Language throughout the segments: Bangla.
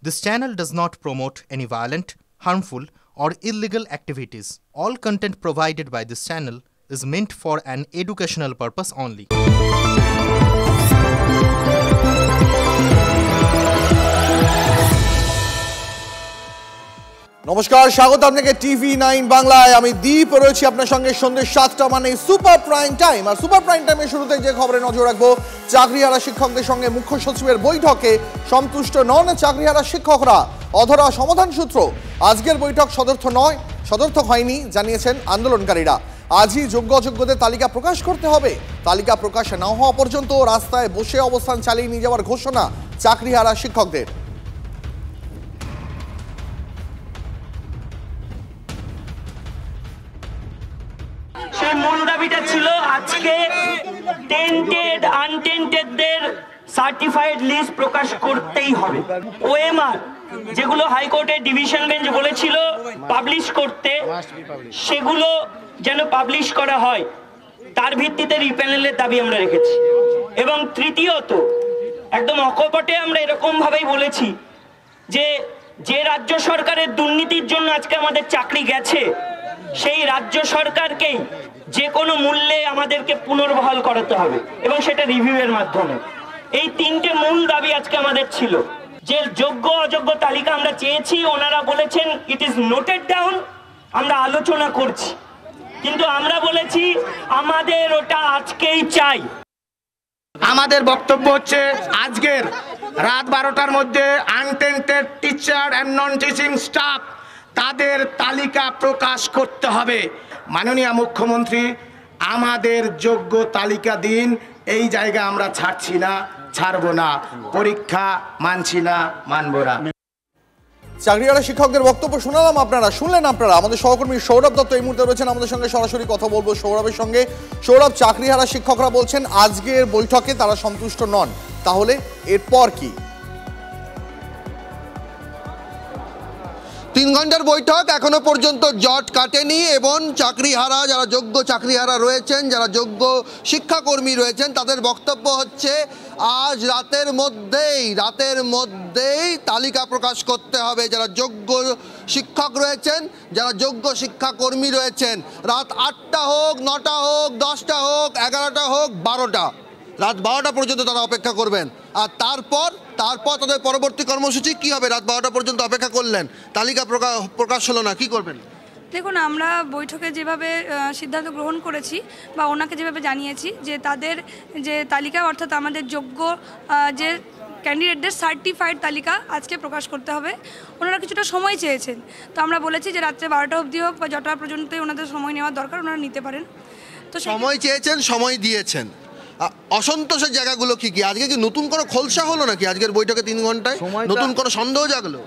This channel does not promote any violent, harmful, or illegal activities. All content provided by this channel is meant for an educational purpose only. নমস্কার, স্বাগত আপনাকে TV9 বাংলায়। আমি দীপ রয়েছি আপনার সঙ্গে সন্ধ্যে 7টা মানে সুপার প্রাইম টাইম। আর সুপার প্রাইম টাইমের শুরুতে যে খবরে নজর রাখবো, চাকরিহারা শিক্ষকদের সঙ্গে মুখ্য সচিবের বৈঠকে সন্তুষ্ট নন চাকরিহারা শিক্ষকরা। অধরা সমাধান সূত্র। আজকের বৈঠক সদর্থক হয়নি জানিয়েছেন আন্দোলনকারীরা। আজই যোগ্য অযোগ্যদের তালিকা প্রকাশ করতে হবে। তালিকা প্রকাশ না হওয়া পর্যন্ত রাস্তায় বসে অবস্থান চালিয়ে নিয়ে যাওয়ার ঘোষণা চাকরিহারা শিক্ষকদের। সেই মূল দাবিটা ছিল আজকে টেন্টেড আনটেন্টেডদের সার্টিফাইড লিস্ট প্রকাশ করতেই হবে। ওএমআর যেগুলো হাইকোর্টের ডিভিশন বেঞ্চ বলেছিল পাবলিশ করতে, সেগুলো যেন পাবলিশ করা হয়, তার ভিত্তিতে রিপ্যানেলের দাবি আমরা রেখেছি। এবং তৃতীয়ত, একদম অকপটে আমরা এরকম ভাবেই বলেছি যে রাজ্য সরকারের দুর্নীতির জন্য আজকে আমাদের চাকরি গেছে, সেই রাজ্য সরকারকেই যে কোনো মূল্যে আমাদেরকে পুনর্বহাল করাতে হবে এবং সেটা রিভিউয়ের মাধ্যমে। এই তিনটে মূল দাবি আজকে আমাদের ছিল। যে যোগ্য অযোগ্য তালিকা আমরা চেয়েছি, ওনারা বলেছেন ইট ইজ নোটেড ডাউন, আমরা আলোচনা করছি, কিন্তু আমরা বলেছি আমাদের ওটা আজকেই চাই। আমাদের বক্তব্য হচ্ছে আজকের রাত 12টার মধ্যে untainted teacher and non teaching staff তাদের তালিকা প্রকাশ করতে হবে। মাননীয় মুখ্যমন্ত্রী, আমাদের যোগ্য তালিকা দিন। এই জায়গা আমরা ছাড়ছি না, ছাড়বো না, পরীক্ষা মানছি না, মানব না। চাকরিহারা শিক্ষকদের বক্তব্য শুনলেন আপনারা। আমাদের সহকর্মী সৌরভ দত্ত এই মুহূর্তে রয়েছেন আমাদের সঙ্গে, সরাসরি কথা বলবো সৌরভের সঙ্গে। সৌরভ, চাকরিহারা শিক্ষকরা বলছেন আজকের বৈঠকে তারা সন্তুষ্ট নন, তাহলে এরপর কি? 3 ঘন্টার বৈঠক, এখনো পর্যন্ত জট কাটেনি এবং চাকরিহারা, যারা যোগ্য চাকরিহারা রয়েছেন, যারা যোগ্য শিক্ষাকর্মী রয়েছেন, তাদের বক্তব্য হচ্ছে আজ রাতের মধ্যেই তালিকা প্রকাশ করতে হবে। যারা যোগ্য শিক্ষক রয়েছেন, যারা যোগ্য শিক্ষাকর্মী রয়েছেন, রাত 8টা হোক, 9টা হোক, 10টা হোক, 11টা হোক, 12টা, রাত 12টা পর্যন্ত তারা অপেক্ষা করবেন। আর তারপর তাদের পরবর্তী কর্মসূচি কি হবে? রাত 12টা পর্যন্ত অপেক্ষা করলেন, তালিকা প্রকাশ হলো না, কি করবেন? দেখুন, আমরা বৈঠকে যেভাবে সিদ্ধান্ত গ্রহণ করেছি বা ওনাকে যেভাবে জানিয়েছি যে তাদের যে তালিকা, অর্থাৎ আমাদের যোগ্য যে ক্যান্ডিডেটদের সার্টিফাইড তালিকা আজকে প্রকাশ করতে হবে। ওনারা কিছুটা সময় চেয়েছেন, তো আমরা বলেছি যে রাত্রে 12টা অবধি হোক বা যটা পর্যন্ত ওনাদের সময় নেওয়ার দরকার ওনারা নিতে পারেন। তো সময় চেয়েছেন, সময় দিয়েছেন। অসন্তোষের জায়গাগুলো কি? আজকে কি নতুন কোনো খোলসা হলো নাকি আজকের বৈঠকে 3 ঘন্টায় নতুন কোনো সন্দেহ জাগলো?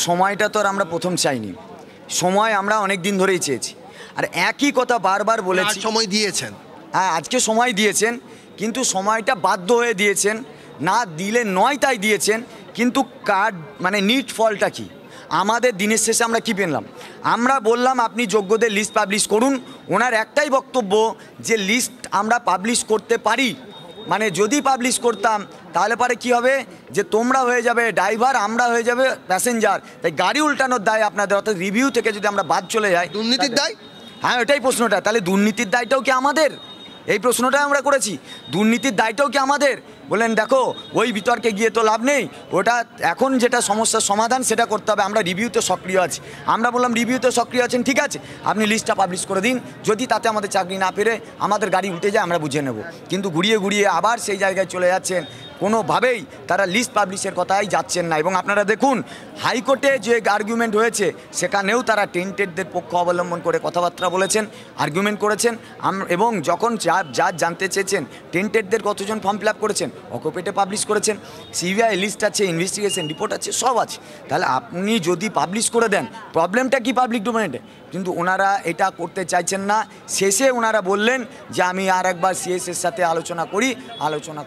সময়টা তো আর আমরা প্রথম চাইনি, সময় আমরা অনেক দিন ধরেই চেয়েছি, আর একই কথা বারবার বলেছি। সময় দিয়েছেন? হ্যাঁ, আজকে সময় দিয়েছেন, কিন্তু সময়টা বাধ্য হয়ে দিয়েছেন, না দিলে নয় তাই দিয়েছেন। কিন্তু মানে নিট ফলটা কি? আমাদের দিনের শেষে আমরা কি পেলাম? আমরা বললাম আপনি যোগ্যদের লিস্ট পাবলিশ করুন। ওনার একটাই বক্তব্য যে লিস্ট আমরা পাবলিশ করতে পারি, মানে যদি পাবলিশ করতাম তাহলে পরে কি হবে যে তোমরা হয়ে যাবে ড্রাইভার, আমরা হয়ে যাবে প্যাসেঞ্জার, তাই গাড়ি উল্টানোর দায় আপনাদের। অর্থাৎ রিভিউ থেকে যদি আমরা বাদ চলে যাই, দুর্নীতির দায়। হ্যাঁ, ওটাই প্রশ্নটা। তাহলে দুর্নীতির দায়টাও কি আমাদের? এই প্রশ্নটাই আমরা করেছি, দুর্নীতির দায়টাও কি আমাদের? বলেন দেখো, ওই বিতর্কে গিয়ে তো লাভ নেই, ওটা এখন যেটা সমস্যার সমাধান সেটা করতে হবে। আমরা রিভিউতে সক্রিয় আছি। আমরা বললাম রিভিউতে সক্রিয় আছেন, ঠিক আছে, আপনি লিস্টটা পাবলিশ করে দিন। যদি তাতে আমাদের চাকরি না পেরে আমাদের গাড়ি উঠে যায়, আমরা বুঝে নেব। কিন্তু ঘুরিয়ে আবার সেই জায়গায় চলে যাচ্ছেন, কোনোভাবেই তারা লিস্ট পাবলিশের কথাই যাচ্ছেন না। এবং আপনারা দেখুন, হাইকোর্টে যে আর্গুমেন্ট হয়েছে সেখানেও তারা টেন্টেডদের পক্ষ অবলম্বন করে কথাবার্তা বলেছেন, আর্গুমেন্ট করেছেন। এবং যখন জাজ জানতে চেয়েছেন টেন্টেডদের কতজন ফর্ম ফিল আপ করেছেন, অকোপেটে পাবলিশ করেছেন, সিবিআই লিস্ট আছে, ইনভেস্টিগেশন রিপোর্ট আছে, সব আছে। তাহলে আপনি যদি পাবলিশ করে দেন, প্রবলেমটা কি পাবলিক ডোমেইনে? কিন্তু ওনারা এটা করতে চাইছেন না। শেষে ওনারা বললেন যে আমি আর একবার সিএস এর সাথে আলোচনা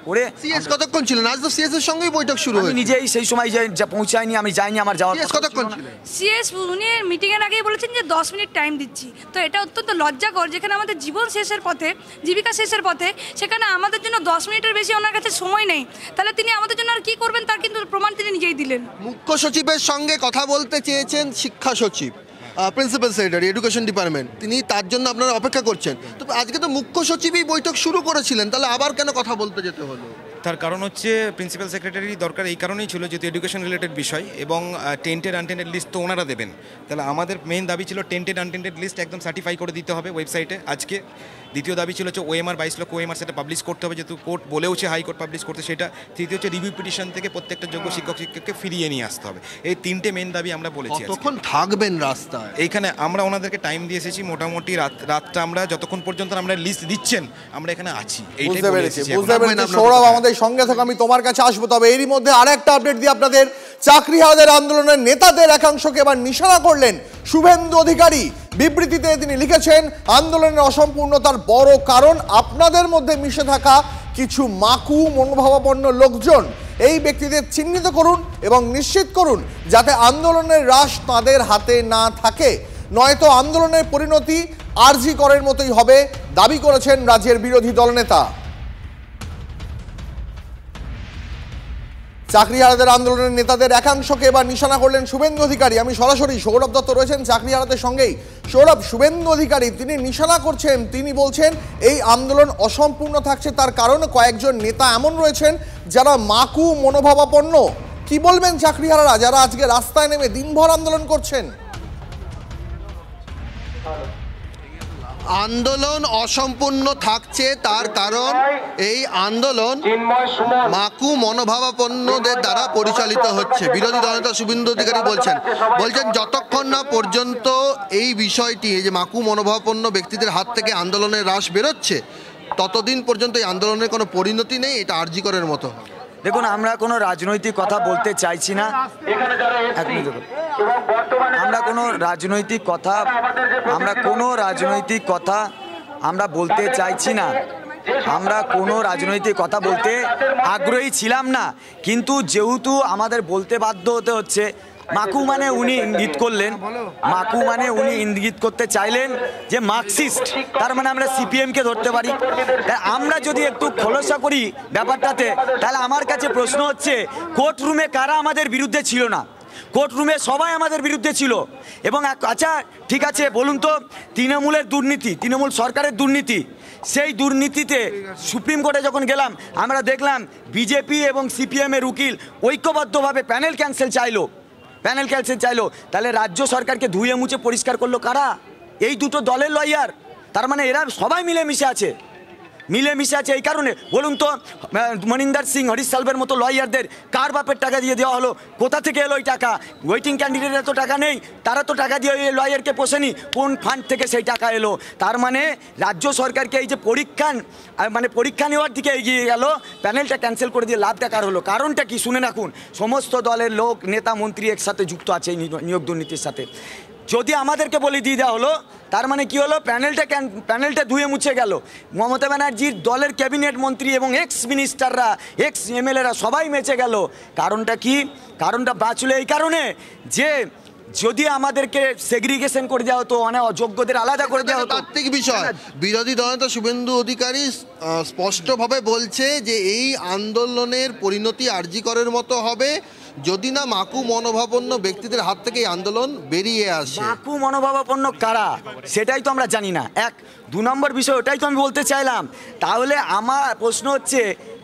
করে সিএস কতক্ষণ কতক্ষণ ছিলেন? আজ তো সিএস এর সঙ্গেই বৈঠক শুরু হয়েছে। আমি নিজেই সেই সময় পৌঁছাইনি, আমি যাইনি, আমার যাওয়ার সিএস কতক্ষণ ছিলেন? সিএস উনি মিটিংয়ের আগেই বলেছেন যে 10 মিনিট টাইম দিচ্ছি। তো এটা অত্যন্ত লজ্জাকর, যেখানে আমাদের জীবন শেষের পথে, জীবিকা শেষের পথে, সেখানে আমাদের জন্য 10 মিনিটের বেশি ওনার কাছে সময় নেই। তাহলে তিনি আমাদের জন্য আর কি করবেন তার কিন্তু প্রমাণ তিনি নিজেই দিলেন। মুখ্য সচিবের সঙ্গে কথা বলতে চেয়েছেন শিক্ষা সচিব, প্রিন্সিপাল সেক্রেটারি, এডুকেশন ডিপার্টমেন্ট, তিনি তার জন্য আপনারা অপেক্ষা করছেন। তো আজকে তো মুখ্য সচিবই বৈঠক শুরু করেছিলেন, তাহলে আবার কেন কথা বলতে যেতে হলো? তার কারণ হচ্ছে প্রিন্সিপাল সেক্রেটারি দরকার এই কারণেই ছিল যেহেতু এডুকেশন রিলেটেড বিষয় এবং টেন্টেড আনটেন্টেড লিস্ট তো ওনারা দেবেন। তাহলে আমাদের মেইন দাবি ছিল টেন্টেড আনটেন্টেড লিস্ট একদম সার্টিফাই করে দিতে হবে ওয়েবসাইটে আজকে। দ্বিতীয় দাবি ছিল হচ্ছে ওএমআর 22 লক্ষ ওএমআর সেটা পাবলিশ করতে হবে, যেহেতু কোর্ট বলেওছে হাইকোর্ট পাবলিশ করতে সেটা। তৃতীয় হচ্ছে রিভিউ পিটিশন থেকে প্রত্যেকটা যোগ্য শিক্ষককে ফিরিয়ে নিয়ে আসতে হবে। এই তিনটে মেইন দাবি আমরা বলেছি। তখন থাকবেন রাস্তায়? এইখানে আমরা ওনাদেরকে টাইম দিয়ে এসেছি মোটামুটি রাতটা, আমরা যতক্ষণ পর্যন্ত আমরা লিস্ট দিচ্ছেন আমরা এখানে আছি। বুঝতে পেরেছি। সৌরভ আমাদের সঙ্গে থাকো, আমি তোমার কাছে আসবো। তবে এরই মধ্যে আরেকটা আপডেট দিয়ে আপনাদের, চাকরিহারাদের আন্দোলনের নেতাদের একাংশকে এবার নিশানা করলেন শুভেন্দু অধিকারী। বিবৃতিতে তিনি লিখেছেন, আন্দোলনের অসম্পূর্ণতার বড় কারণ আপনাদের মধ্যে মিশে থাকা কিছু মাকু মনোভাবাপন্ন লোকজন। এই ব্যক্তিদের চিহ্নিত করুন এবং নিশ্চিত করুন যাতে আন্দোলনের রাশ তাদের হাতে না থাকে, নয়তো আন্দোলনের পরিণতি আরজি করের মতোই হবে, দাবি করেছেন রাজ্যের বিরোধী দলনেতা। চাকরিহারাদের আন্দোলনের নেতাদের একাংশকে এবার নিশানা করলেন শুভেন্দু অধিকারী। আমি সরাসরি, সৌরভ দত্ত রয়েছেন চাকরিহারাদের সঙ্গেই। সৌরভ, শুভেন্দু অধিকারী তিনি নিশানা করছেন, তিনি বলছেন এই আন্দোলন অসম্পূর্ণ থাকছে, তার কারণে কয়েকজন নেতা এমন রয়েছেন যারা মাকু মনোভাবাপন্ন। কি বলবেন চাকরিহারারা যারা আজকে রাস্তায় নেমে দিনভর আন্দোলন করছেন? আন্দোলন অসম্পূর্ণ থাকছে তার কারণ এই আন্দোলন মাকু মনোভাবাপন্নদের দ্বারা পরিচালিত হচ্ছে। বিরোধী দলনেতা শুভেন্দু অধিকারী বলছেন যতক্ষণ না পর্যন্ত এই বিষয়টি, যে মাকু মনোভাবাপন্ন ব্যক্তিদের হাত থেকে আন্দোলনের রাশ বেরোচ্ছে, ততদিন পর্যন্ত এই আন্দোলনের কোনো পরিণতি নেই, এটা আরজি করের মতো। দেখুন, আমরা কোনো রাজনৈতিক কথা বলতে চাইছি না, আমরা কোনো রাজনৈতিক কথা আমরা বলতে চাইছি না, আমরা কোনো রাজনৈতিক কথা বলতে আগ্রহী ছিলাম না। কিন্তু যেহেতু আমাদের বলতে বাধ্য হতে হচ্ছে, মাকু মানে উনি ইঙ্গিত করলেন, মাকু মানে উনি ইঙ্গিত করতে চাইলেন যে মার্কসিস্ট, তার মানে আমরা সিপিএমকে ধরতে পারি। আমরা যদি একটু খোলসা করি ব্যাপারটাতে, তাহলে আমার কাছে প্রশ্ন হচ্ছে, কোর্ট রুমে কারা আমাদের বিরুদ্ধে ছিল না? কোর্ট রুমে সবাই আমাদের বিরুদ্ধে ছিল। এবং আচ্ছা ঠিক আছে, বলুন তো, তৃণমূলের দুর্নীতি, তৃণমূল সরকারের দুর্নীতি, সেই দুর্নীতিতে সুপ্রিম কোর্টে যখন গেলাম আমরা দেখলাম বিজেপি এবং সিপিএমের উকিল ঐক্যবদ্ধভাবে প্যানেল ক্যান্সেল চাইলো। তাহলে রাজ্য সরকারকে ধুয়ে মুছে পরিষ্কার করলো কারা? এই দুটো দলের লয়ার। তার মানে এরা সবাই মিলেমিশে আছে। এই কারণে বলুন তো, মনিন্দর সিং, হরিশ সালভের মতো লয়ারদের কার বাপের টাকা দিয়ে দেওয়া হলো? কোথা থেকে এলো ওই টাকা? ওয়েটিং ক্যান্ডিডেটের তো টাকা নেই, তারা তো টাকা দিয়ে ওই লয়ারকে পোষেনি, কোন ফান্ড থেকে সেই টাকা এলো? তার মানে রাজ্য সরকারকে এই যে পরীক্ষা নেওয়ার দিকে এগিয়ে গেল, প্যানেলটা ক্যান্সেল করে দিয়ে লাভটা কার হলো? কারণটা কি শুনে রাখুন, সমস্ত দলের লোক, নেতা, মন্ত্রী একসাথে যুক্ত আছে এই নিয়োগ দুর্নীতির সাথে। যদি আমাদেরকে বলে দিয়ে দেওয়া হলো, তার মানে কি হলো? প্যানেলটা ধুয়ে মুছে গেল। মমতা ব্যানার্জির দলের ক্যাবিনেট মন্ত্রী এবং এক্স মিনিস্টাররা, এক্স এমএলএরা সবাই মেচে গেল। কারণটা কি? কারণটা বাঁচলো এই কারণে যে যদি আমাদেরকে সেগ্রিগেশন করে দেওয়া হতো, মানে অযোগ্যদের আলাদা করে দেওয়া হতো। তাত্ত্বিক বিষয়, বিরোধী দলনেতা শুভেন্দু অধিকারী স্পষ্টভাবে বলছে যে এই আন্দোলনের পরিণতি আরজি করের মতো হবে যদি না মাকু মনোভাবাপন্ন ব্যক্তিদের হাত থেকে এই আন্দোলন বেরিয়ে আসে। মাকু মনোভাবাপন্ন কারা সেটাই তো আমরা জানি না। এক, দু নম্বর বিষয়, ওটাই তো আমি বলতে চাইলাম। তাহলে আমার প্রশ্ন হচ্ছে,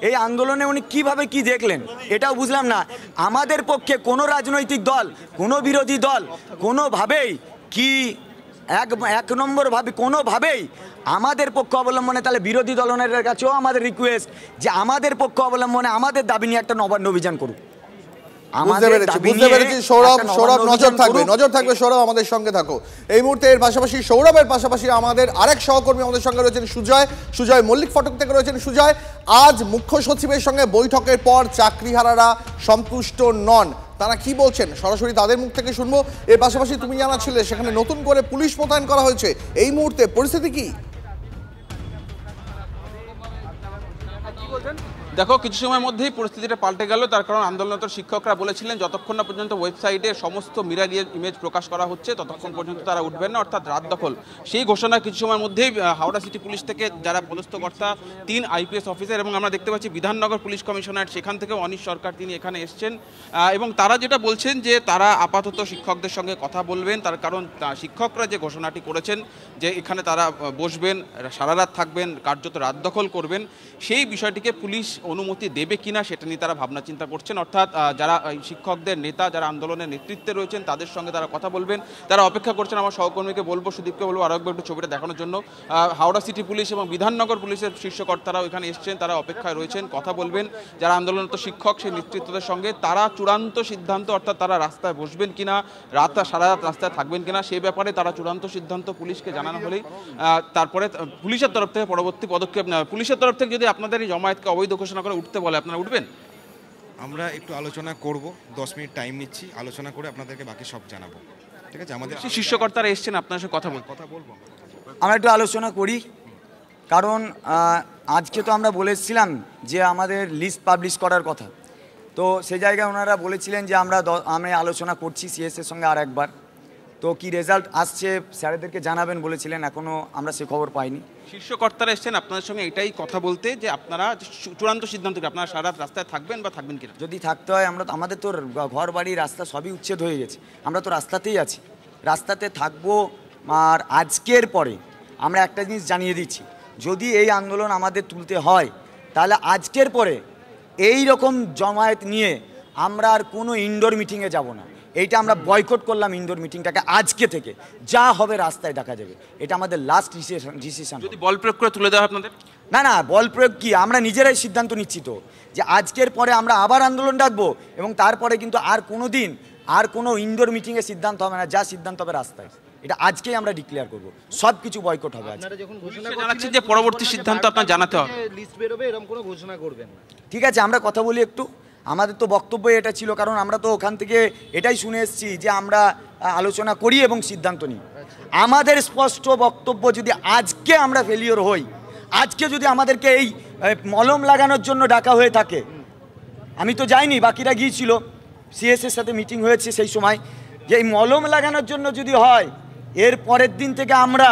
এই আন্দোলনে উনি কিভাবে কি দেখলেন এটাও বুঝলাম না। আমাদের পক্ষে কোনো রাজনৈতিক দল, কোনো বিরোধী দল কোনোভাবেই কি এক নম্বর ভাবে কোনোভাবেই আমাদের পক্ষ অবলম্বনে, তাহলে বিরোধী দলের কাছেও আমাদের রিকোয়েস্ট যে আমাদের পক্ষ অবলম্বনে আমাদের দাবি নিয়ে একটা নবান্ন অভিযান করুন। বুঝতে পেরেছি সৌরভ, নজর থাকবে সৌরভ, আমাদের সঙ্গে থাকো এই মুহূর্তে। এর পাশাপাশি সৌরভের পাশাপাশি আমাদের আরেক সহকর্মী আমাদের সঙ্গে রয়েছেন সুজয় মল্লিক ফটক থেকে রয়েছেন। সুজয়, আজ মুখ্য সচিবের সঙ্গে বৈঠকের পর চাকরিহারারা সন্তুষ্ট নন, তারা কি বলছেন সরাসরি তাদের মুখ থেকে শুনবো। এর পাশাপাশি তুমি জানাচ্ছিলে সেখানে নতুন করে পুলিশ মোতায়েন করা হয়েছে, এই মুহূর্তে পরিস্থিতি কি? দেখো, কিছু সময়ের মধ্যেই পরিস্থিতিটা পাল্টে গেল। তার কারণ আন্দোলনরত শিক্ষকরা বলেছিলেন যতক্ষণ না পর্যন্ত ওয়েবসাইটে সমস্ত মিরর ইমেজ প্রকাশ করা হচ্ছে ততক্ষণ পর্যন্ত তারা উঠবেন না, অর্থাৎ রাত দখল। সেই ঘোষণা কিছু সময়ের মধ্যেই হাওড়া সিটি পুলিশ থেকে যারা পদস্থ কর্তা 3 IPS অফিসার এবং আমরা দেখতে পাচ্ছি বিধাননগর পুলিশ কমিশনার, সেখান থেকেও অনিশ সরকার তিনি এখানে এসছেন এবং তারা যেটা বলছেন যে তারা আপাতত শিক্ষকদের সঙ্গে কথা বলবেন। তার কারণ শিক্ষকরা যে ঘোষণাটি করেছেন যে এখানে তারা বসবেন, সারা রাত থাকবেন, কার্যত রাত দখল করবেন, সেই বিষয়টিকে পুলিশ অনুমতি দেবে কিনা সেটা নিয়ে তারা ভাবনা চিন্তা করছেন। অর্থাৎ যারা শিক্ষকদের নেতা, যারা আন্দোলনের নেতৃত্বে রয়েছেন তাদের সঙ্গে তারা কথা বলবেন, তারা অপেক্ষা করছেন। আমার সহকর্মীকে বলবো, সুদীপকে বলবো আরও একবার একটু ছবিটা দেখানোর জন্য। হাওড়া সিটি পুলিশ এবং বিধাননগর পুলিশের শীর্ষকর্তারাও এখানে এসছেন, তারা অপেক্ষায় রয়েছেন, কথা বলবেন যারা আন্দোলনরত শিক্ষক সেই নেতৃত্বদের সঙ্গে। তারা চূড়ান্ত সিদ্ধান্ত, অর্থাৎ তারা রাস্তায় বসবেন কিনা, সারা রাত রাস্তায় থাকবেন কিনা, সেই ব্যাপারে তারা চূড়ান্ত সিদ্ধান্ত পুলিশকে জানানো হলেই তারপরে পুলিশের তরফ থেকে পরবর্তী পদক্ষেপ নেওয়া। পুলিশের তরফ থেকে যদি আপনাদের এই জমায়েতকে অবৈধ ঘোষণা করে উঠতে বলে, আপনারা উঠবেন? আমরা একটু আলোচনা করব, 10 মিনিট টাইম নিচ্ছি, আলোচনা করে আপনাদেরকে বাকি সব জানাবো, ঠিক আছে? আমাদের শীর্ষকর্তারা এসছেন, আপনার সাথে কথা বলবো। আমরা একটু আলোচনা করি, কারণ আজকে তো আমরা বলেছিলাম যে আমাদের লিস্ট পাবলিশ করার কথা, তো সেই জায়গায় ওনারা বলেছিলেন যে আমরা আলোচনা করছি সিএসের সঙ্গে আর একবার। তো কি রেজাল্ট আসছে স্যারেদেরকে জানাবেন বলেছিলেন, এখনও আমরা সে খবর পাইনি। শীর্ষকর্তারা এসছেন আপনাদের সঙ্গে এটাই কথা বলতে যে আপনারা চূড়ান্ত সিদ্ধান্ত কি আপনারা সারা রাত রাস্তায় থাকবেন বা থাকবেন কিনা? যদি থাকতে হয়, আমাদের তো ঘর বাড়ি রাস্তা সবই উচ্ছেদ হয়ে গেছে, আমরা তো রাস্তাতেই আছি, রাস্তাতে থাকবো। আর আজকের পরে আমরা একটা জিনিস জানিয়ে দিচ্ছি, যদি এই আন্দোলন আমাদের তুলতে হয় তাহলে আজকের পরে এই রকম জমায়েত নিয়ে আমরা আর কোনো ইনডোর মিটিংয়ে যাব না। এইটা আমরা বয়কট করলাম, ইনডোর মিটিংটাকে আজকে থেকে যা হবে রাস্তায় দেখা যাবে, এটা আমাদের লাস্ট ডিসিশন। যদি বল প্রয়োগ করে তুলে দেওয়া হয় আপনাদের? না, বল প্রয়োগ কি, আমরা নিজেরাই সিদ্ধান্ত নিচ্ছি তো যে আজকের পরে আমরা আবার আন্দোলন ডাকবো এবং তারপরে কিন্তু আর কোনো দিন আর কোনো ইনডোর মিটিংয়ে সিদ্ধান্ত হবে না, যা সিদ্ধান্ত হবে রাস্তায়, এটা আজকেই আমরা ডিক্লেয়ার করব, সব কিছু বয়কট হবে। আপনারা যখন ঘোষণা জানাচ্ছেন যে পরবর্তী সিদ্ধান্ত আপনার জানাতে হবে, লিস্ট বেরোবে এরকম কোনো ঘোষণা করবেন না, ঠিক আছে? আমরা কথা বলি একটু, আমাদের তো বক্তব্য এটা ছিল, কারণ আমরা তো ওখান থেকে এটাই শুনে এসেছি যে আমরা আলোচনা করি এবং সিদ্ধান্ত নিই। আমাদের স্পষ্ট বক্তব্য, যদি আজকে আমরা ফেলিওর হই, আজকে যদি আমাদেরকে এই মলম লাগানোর জন্য ডাকা হয়ে থাকে, আমি তো যাইনি, বাকিরা গিয়েছিল, সিএসের সাথে মিটিং হয়েছে সেই সময়, যে এই মলম লাগানোর জন্য যদি হয়, এর পরের দিন থেকে আমরা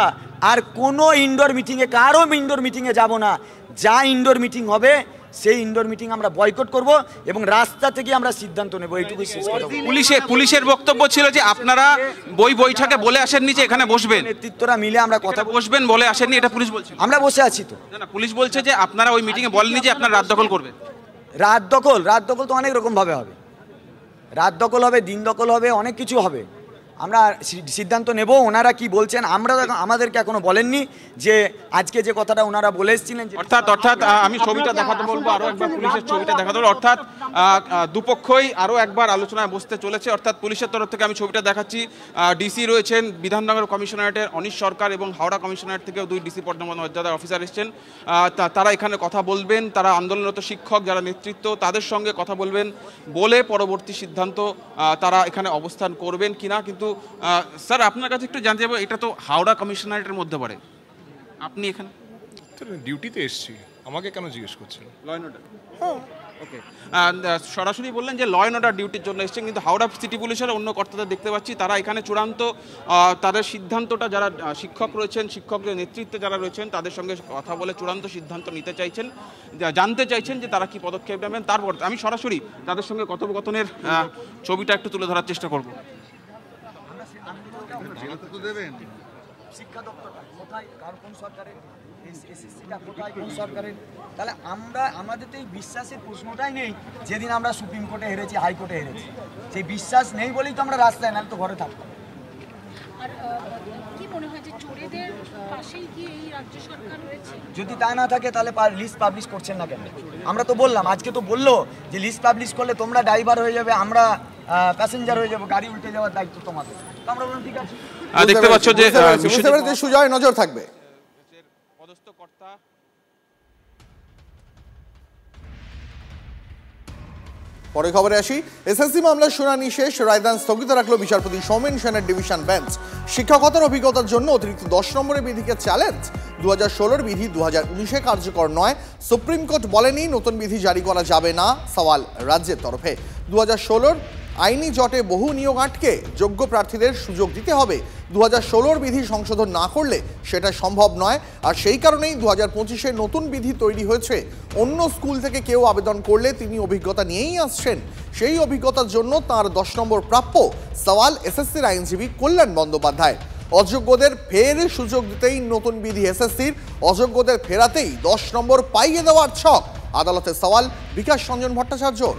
আর কোনো ইনডোর মিটিংয়ে, কারো ইনডোর মিটিংয়ে যাব না। যা ইনডোর মিটিং হবে সেই ইনডোর মিটিং আমরা বয়কট করব এবং রাস্তা থেকে আমরা সিদ্ধান্ত নেব, এইটুকুই শেষ কথা। পুলিশের বক্তব্য ছিল যে আপনারা বৈঠকে বলে আসেননি যে এখানে বসবেন, নেতৃত্বরা মিলে আমরা কথা বসবেন বলে আসেননি, এটা পুলিশ বলছে। আমরা বসে আছি তো। না, পুলিশ বলছে যে আপনারা ওই মিটিংয়ে বলেননি যে আপনারা রাত দখল করবেন। রাত দখল তো অনেক রকমভাবে হবে, রাত দখল হবে, দিন দখল হবে, অনেক কিছু হবে, আমরা সিদ্ধান্ত নেব। ওনারা কি বলছেন আমাদেরকে এখনো বলেননি, যে আজকে যে কথাটা ওনারা বলে এসেছিলেন, অর্থাৎ আমি ছবিটা দেখাতে বলবো, আরো একবার পুলিশের ছবিটা দেখাতে বলবো। অর্থাৎ দুপক্ষই আরো একবার আলোচনায় বসতে চলেছে। অর্থাৎ পুলিশের তরফ থেকে আমি ছবিটা দেখাচ্ছি, ডিসি রয়েছেন বিধাননগর কমিশনারেটের অনিশ সরকার এবং হাওড়া কমিশনারেট থেকেও 2 ডিসি পদমর্যাদার অফিসার এসেছেন। তারা এখানে কথা বলবেন, তারা আন্দোলনরত শিক্ষক যারা নেতৃত্ব তাদের সঙ্গে কথা বলবেন, বলে পরবর্তী সিদ্ধান্ত তারা এখানে অবস্থান করবেন কিনা। কিন্তু স্যার, আপনার কাছে একটু জানতে চাইবো, এটা তো হাওড়া কমিশনারেটের মধ্যে পড়ে, আপনি এখানে ডিউটিতে এসেছি, আমাকে কেন জিজ্ঞেস করছেন? ল অ্যান্ড অর্ডার, ওকে, সরাসরি বললেন যে ল অ্যান্ড অর্ডার ডিউটির জন্য এসেছেন, কিন্তু হাওড়া সিটি পুলিশের অন্য কর্তাদের দেখতে পাচ্ছি তারা এখানে চূড়ান্ত তাদের সিদ্ধান্তটা, যারা শিক্ষক রয়েছেন, শিক্ষকদের নেতৃত্বে যারা রয়েছেন তাদের সঙ্গে কথা বলে চূড়ান্ত সিদ্ধান্ত নিতে চাইছেন, জানতে চাইছেন যে তারা কি পদক্ষেপ নেবেন। তারপর আমি সরাসরি তাদের সঙ্গে কথোপকথনের ছবিটা একটু তুলে ধরার চেষ্টা করব। শিক্ষা দপ্তরটা কোথায়, কার কোন সরকারের, এসএসসিটা কোথায়, কোন সরকারের? তাহলে আমাদের তো এই বিশ্বাসের প্রশ্নটাই নেই। যেদিন আমরা সুপ্রিম কোর্টে হেরেছি, হাইকোর্টে হেরেছি, সেই বিশ্বাস নেই বলেই তো আমরা রাস্তায়, নাহলে তো ঘরে থাকতাম। আর কি মনে হয় যে চোরেদের পাশেই কি এই রাজ্য সরকার রয়েছে? যদি তাই না থাকে তাহলে লিস্ট পাবলিশ করছেন না কেন? আমরা তো বললাম, আজকে তো বললো যে লিস্ট পাবলিশ করলে তোমরা ড্রাইভার হয়ে যাবে, আমরা প্যাসেঞ্জার হয়ে যাবো, গাড়ি উল্টে যাওয়ার দায়িত্ব তোমাদের। তো আমরা বললাম ঠিক আছে। দেখতে পাচ্ছ যে সুজয় নজর থাকবে। পদস্থ কর্তা পরে খবরে আসি। এসএসসি মামলার শুনানি শেষ, রায়দান স্থগিত রাখলো বিচারপতি সৌমেন সেনের ডিভিশন বেঞ্চ। শিক্ষকতার অভিজ্ঞতার জন্য অতিরিক্ত 10 নম্বরের বিধিকে চ্যালেঞ্জ। 2016 বিধি 2019-এ কার্যকর নয়, সুপ্রিম কোর্ট বলেনি নতুন বিধি জারি করা যাবে না, সওয়াল রাজ্যের তরফে। 2016 আইনি জটে বহু নিয়োগ আটকে যোগ্য প্রার্থীদের সুযোগ দিতে হবে। 2016 বিধি সংশোধন না করলে সেটা সম্ভব নয়, আর সেই কারণেই 2025-এ নতুন বিধি তৈরি হয়েছে। অন্য স্কুল থেকে কেউ আবেদন করলে তিনি অভিজ্ঞতা নিয়েই আসছেন, সেই অভিজ্ঞতার জন্য তার 10 নম্বর প্রাপ্য, সওয়াল এসএসসির আইনজীবী কল্যাণ বন্দ্যোপাধ্যায়। অযোগ্যদের ফের সুযোগ দিতেই নতুন বিধি এসএসসির, অযোগ্যদের ফেরাতেই 10 নম্বর পাইয়ে দেওয়ার ছক। আদালতের সওয়াল বিকাশ রঞ্জন ভট্টাচার্যর।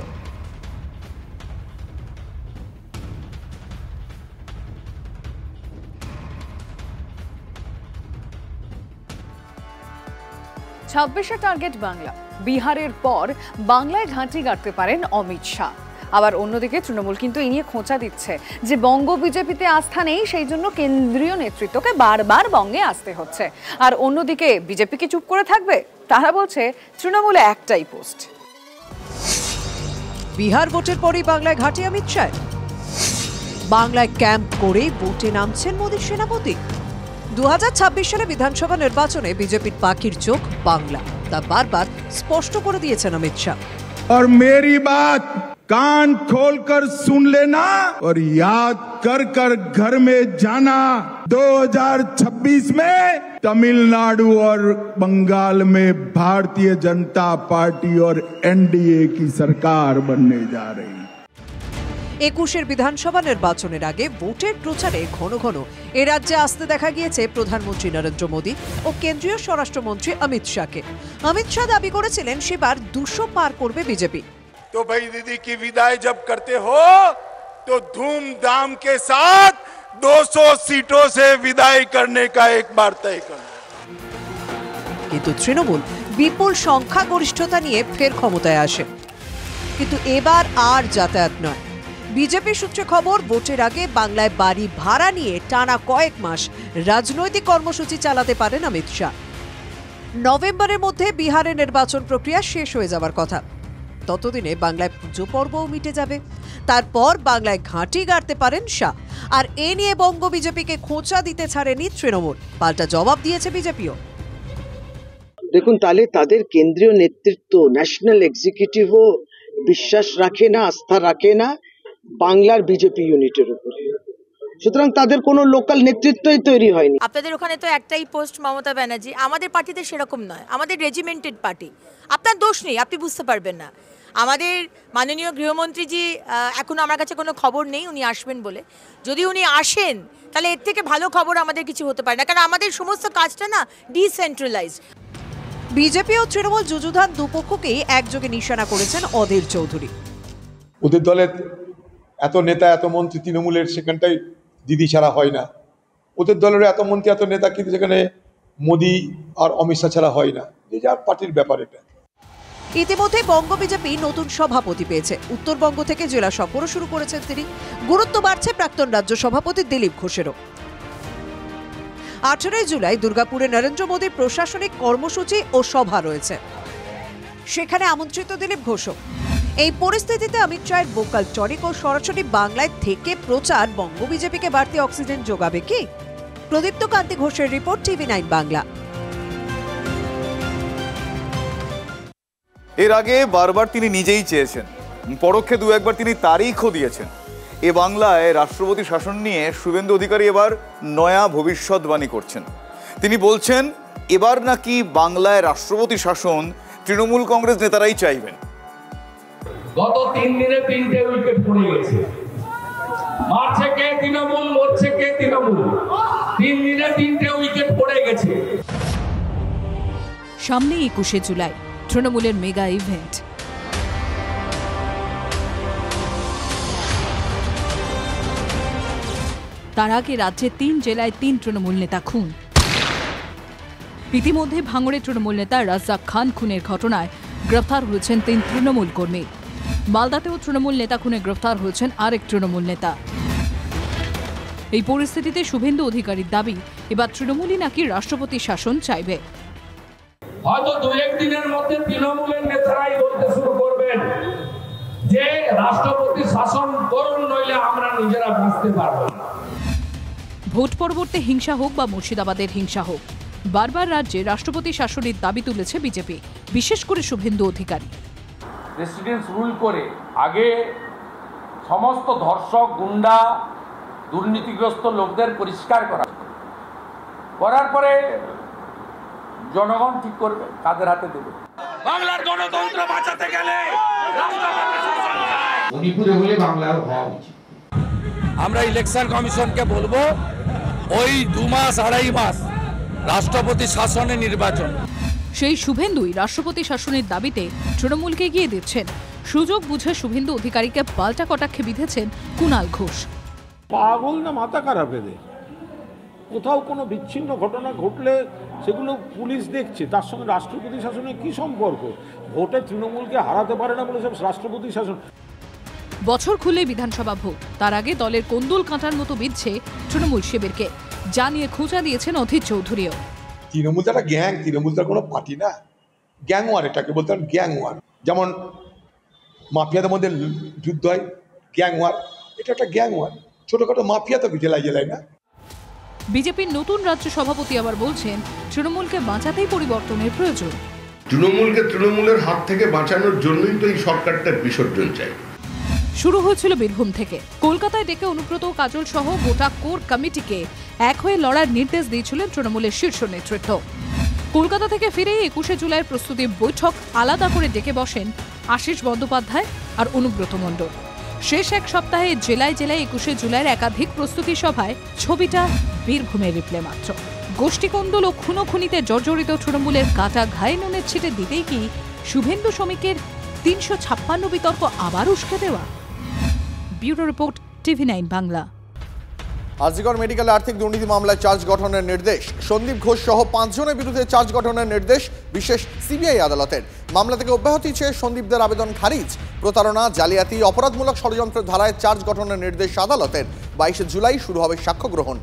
ছাব্বিশে টার্গেট বাংলা। বিহারের পর বাংলায় ঘাঁটি গাড়তে পারেন অমিত শাহ। আবার অন্যদিকে তৃণমূল কিন্তু এই নিয়ে খোঁচা দিচ্ছে যে বঙ্গ বিজেপিতে আস্থা নেই, সেই জন্য কেন্দ্রীয় নেতৃত্বকে বারবার বঙ্গে আসতে হচ্ছে। আর অন্যদিকে বিজেপি কি চুপ করে থাকবে? তারা বলছে তৃণমূলে একটাই পোস্ট। বিহার ভোটের পরই বাংলায় ঘাঁটি অমিত শাহ। বাংলায় ক্যাম্প করে ভোটে নামছেন মোদীর সেনাপতি। 2026 সালে বিধানসভা নির্বাচনে বিজেপির পাখির চোখ বাংলা, তা বারবার স্পষ্ট করে দিয়েছেন অমিত শাহ। और मेरी बात कान खोलकर सुन लेना और याद कर कर घर में जाना। 2026 में तमिलनाडु और बंगाल में भारतीय जनता पार्टी और एनडीए की सरकार बनने जा रही। 21-এর বিধানসভা নির্বাচনের আগে ভোটের প্রচারে ঘন ঘন এ রাজ্যে আসতে দেখা গিয়েছে প্রধানমন্ত্রী নরেন্দ্র মোদী ও কেন্দ্রীয় স্বরাষ্ট্রমন্ত্রী অমিত শাহকে। অমিত শাহ দাবি করেছিলেন সেবার 200 পার করবে বিজেপি। तो भाई दीदी की विदाई जब करते हो तो धूमधाम के साथ 200 सीटों से विदाई करने का एक बार तय करना। কিন্তু তৃণমূল বিপুল সংখ্যাগরিষ্ঠতা নিয়ে ফের ক্ষমতায় আসে, কিন্তু এবার আর যাতায়াত নয়। বিজেপি সূত্রে খবর, ভোটের আগে বাংলায় বাড়ি ভাড়া নিয়ে টানা কয়েক মাস রাজনৈতিক কর্মসূচি চালাতে পারেন অমিত শাহ। নভেম্বরের মধ্যে বিহারের নির্বাচন প্রক্রিয়া শেষ হয়ে যাওয়ার কথা। ততদিনে বাংলায় পুজো পর্বও মিটে যাবে। তারপর বাংলায় ঘাঁটি গাড়তে পারেন শাহ। আর এ নিয়ে বঙ্গ বিজেপিকে খোঁচা দিতে ছাড়েনি তৃণমূল, পাল্টা জবাব দিয়েছে বিজেপিও। দেখুন, তাহলে তাদের কেন্দ্রীয় নেতৃত্ব, ন্যাশনাল এক্সিকিউটিভও বিশ্বাস রাখে না, আস্থা রাখে না বাংলার বিজেপি ইউনিটের উপরে। সুতরাং তাদের কোনো লোকাল নেতৃত্বই তৈরি হয়নি। আপনাদের ওখানে তো একটাই পোস্ট মমতা ব্যানার্জি, আমাদের পার্টিতে সেরকম নয়, আমাদের রেজিমেন্টেড পার্টি। আপনার দোষ নেই, আপনি বুঝতে পারবেন না। আমাদের মাননীয় গৃহমন্ত্রীজি এখনো আমার কাছে কোনো খবর নেই উনি আসবেন বলে। যদি উনি আসেন তাহলে এর থেকে ভালো খবর আমাদের কিছু হতে পারে না, কারণ আমাদের সমস্ত কাজটা না ডিসেন্ট্রালাইজড। বিজেপি ও তৃণমূল যুযুধান দুপক্ষকেই একযোগে নিশানা করেছেন অধীর চৌধুরী। ওদের দলের এত নেতা এত মন্ত্রী তৃণমূলের সেখানটাই দিদি ছাড়া হয় না। ওদের দলের এত মন্ত্রী এত নেতা কিন্তু সেখানে মোদী আর অমিত শাহ ছাড়া হয় না, যে যার পার্টির ব্যাপার এটা। ইতিমধ্যে বঙ্গ বিজেপি নতুন সভাপতি পেয়েছে। উত্তরবঙ্গ থেকে জেলা সফরও শুরু করেছেন তিনি। গুরুত্ব বাড়ছে প্রাক্তন রাজ্য সভাপতি দিলীপ ঘোষেরও। 18 জুলাই দুর্গাপুরে নরেন্দ্র মোদীর প্রশাসনিক কর্মসূচি ও সভা রয়েছে, সেখানে আমন্ত্রিত দিলীপ ঘোষও। এই পরিস্থিতিতে অমিত শাহের ভোকাল টনিক ও সরাসরি বাংলায় থেকে প্রচার বঙ্গ বিজেপিকে বাড়তি অক্সিজেন যোগাবে কি? প্রদীপ্ত কান্তি ঘোষের রিপোর্ট, TV9 বাংলা। এর আগে বারবার তিনি নিজেই চেয়েছেন, পরোক্ষে দু একবার তিনি তারিখও দিয়েছেন। এ বাংলায় রাষ্ট্রপতি শাসন নিয়ে শুভেন্দু অধিকারী এবার নয়া ভবিষ্যৎবাণী করছেন। তিনি বলছেন এবার নাকি বাংলায় রাষ্ট্রপতি শাসন তৃণমূল কংগ্রেস নেতারাই চাইবেন। গত 3 দিনে 3টে উইকেট পড়ে গেছে। মারছে কে তৃণমূল, মরছে কে তৃণমূল। 3 দিনে 3টে উইকেট পড়ে গেছে। সামনে 21শে জুলাই তৃণমূলের মেগা ইভেন্ট। তার আগে রাজ্যে 3 জেলায় 3 তৃণমূল নেতা খুন। ইতিমধ্যে ভাঙড়ে তৃণমূল নেতা রাজ্জাক খান খুনের ঘটনায় গ্রেফতার হয়েছেন 3 তৃণমূল কর্মী। মালদাতেও তৃণমূল নেতা খুনে গ্রেফতার হয়েছেন আরেক তৃণমূল নেতা। এই পরিস্থিতিতে শুভেন্দু অধিকারীর দাবি, এবার তৃণমূলই নাকি রাষ্ট্রপতি শাসন চাইবে। হয়তো 2-1 দিনের মধ্যে তৃণমূলের নেতারাই বলতে শুরু করবেন যে রাষ্ট্রপতি শাসন করুন, নইলে আমরা নিজেরা বাঁচতে পারবো না। ভোট পরবর্তী হিংসা হোক বা মুর্শিদাবাদের হিংসা হোক, বারবার রাজ্যে রাষ্ট্রপতি শাসনের দাবি তুলেছে বিজেপি, বিশেষ করে শুভেন্দু অধিকারী। প্রেসিডেন্ট রুল করে আগে সমস্ত ধর্ষক, গুন্ডা, দুর্নীতিগ্রস্ত লোকদের পরিষ্কার করার পরে জনগণ ঠিক করবে কাদের হাতে দেবে। বাংলার গণতন্ত্র বাঁচাতে গেলে মণিপুরে হলে বাংলার হওয়া উচিত। আমরা ইলেকশন কমিশনকে বলবো ওই 2 মাস 2.5 মাস রাষ্ট্রপতি শাসনে নির্বাচন। সেই শুভেন্দুই রাষ্ট্রপতি শাসনের দাবিতে তৃণমূলকে এগিয়ে দিচ্ছেন। সুযোগ বুঝে শুভেন্দু অধিকারীকে পাল্টা কটাক্ষে বিঁধেছেন কুণাল ঘোষ। পাগল না মাথা খারাপ এদের? কোথাও কোনো বিচ্ছিন্ন ঘটনা ঘটলে সেগুলো পুলিশ দেখছে, তার সঙ্গে রাষ্ট্রপতি শাসনের কি সম্পর্ক? ভোটে তৃণমূলকে হারাতে পারে না বলে সব রাষ্ট্রপতি শাসন। বছর খুলে বিধানসভা ভোট, তার আগে দলের কন্দুল কাঁটার মতো বিঁধছে তৃণমূল শিবিরকে, যা নিয়ে খোঁচা দিয়েছেন অধীর চৌধুরীও। তৃণমূল একটা গ্যাং, তৃণমূল তার কোনো পার্টি না, গ্যাং ওয়ার, এটাকে বলতে পারেন গ্যাং ওয়ার। যেমন মাফিয়াদের মধ্যে যুদ্ধ হয়, গ্যাং ওয়ার, এটা একটা গ্যাং ওয়ার। ছোটখাটো মাফিয়া তো জেলায় জেলায় না। বিজেপির নতুন রাজ্য সভাপতি আবার বলছেন তৃণমূলকে বাঁচাতেই পরিবর্তনের প্রয়োজন। তৃণমূলকে তৃণমূলের হাত থেকে বাঁচানোর জন্যই তো এই সরকারটা বিসর্জন চাই। শুরু হয়েছিল বীরভূম থেকে। কলকাতায় ডেকে অনুব্রত, কাজল সহ গোটা কোর কমিটিকে এক হয়ে লড়ার নির্দেশ দিয়েছিলেন তৃণমূলের শীর্ষ নেতৃত্ব। কলকাতা থেকে ফিরেই 21শে জুলাইয়ের প্রস্তুতি বৈঠক আলাদা করে ডেকে বসেন আশিস বন্দ্যোপাধ্যায় আর অনুব্রত মণ্ডল। শেষ এক সপ্তাহে জেলায় জেলায় 21শে জুলাইয়ের একাধিক প্রস্তুতি সভায় ছবিটা বীরভূমের রিপ্লে মাত্র। গোষ্ঠীকন্দল ও খুনোখুনিতে জর্জরিত তৃণমূলের কাটা ঘায়ে নুনের ছিটে দিতেই কি শুভেন্দু শ্রমিকের 356 বিতর্ক আবার উস্কে দেওয়া? Bureau report, TV9 Bangla. RG Kar মেডিকেলে আর্থিক দুর্নীতি মামলায় চার্জ গঠনের নির্দেশ। সন্দীপ ঘোষ সহ 5 জনের বিরুদ্ধে চার্জ গঠনের নির্দেশ বিশেষ সিবিআই আদালতের। মামলা থেকে অব্যাহতি চেয়ে সন্দীপদের আবেদন খারিজ। প্রতারণা, জালিয়াতি, অপরাধমূলক ষড়যন্ত্রের ধারায় চার্জ গঠনের নির্দেশ আদালতের। 22শে জুলাই শুরু হবে সাক্ষ্য গ্রহণ।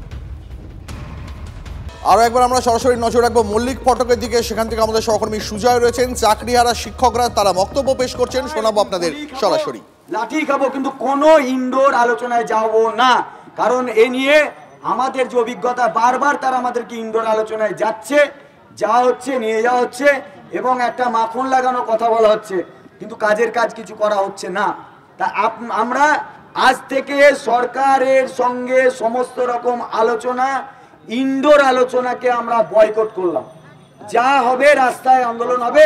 আরও একবার আমরা সরাসরি নজর রাখবো মল্লিক ফটকের দিকে। সেখান থেকে আমাদের সহকর্মী সুজয় রয়েছেন। চাকরিহারা শিক্ষকরা তারা বক্তব্য পেশ করছেন, শোনাবো আপনাদের সরাসরি। লাঠি খাবো কিন্তু কোনো ইনডোর আলোচনায় যাব না, কারণ এ নিয়ে আমাদের যে অভিজ্ঞতা, বারবার তারা আমাদেরকে ইনডোর আলোচনায় যাচ্ছে, যা হচ্ছে নিয়ে যাওয়া হচ্ছে এবং একটা মাখন লাগানো কথা বলা হচ্ছে, কিন্তু কাজের কাজ কিছু করা হচ্ছে না। তা আমরা আজ থেকে সরকারের সঙ্গে সমস্ত রকম আলোচনা, ইনডোর আলোচনাকে আমরা বয়কট করলাম। যা হবে রাস্তায় আন্দোলন হবে,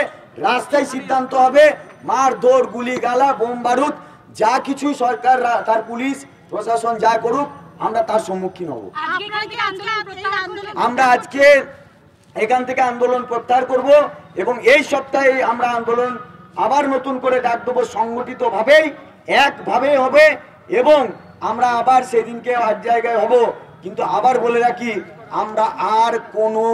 রাস্তায় সিদ্ধান্ত হবে, মারধর, গুলি গালা, বোম বারুদ, যা কিছুই সরকার তার পুলিশ প্রশাসন যা করুক আমরা তার সম্মুখীন হব। আমরা আজকে এখান থেকে আন্দোলন প্রত্যাহার করব এবং এই সপ্তাহে আমরা আন্দোলন আবার নতুন করে ডাক দেবো, সংগঠিতভাবেই একভাবে হবে এবং আমরা আবার সেদিনকে এক জায়গায় হব। কিন্তু আবার বলে রাখি, আমরা আর কোনো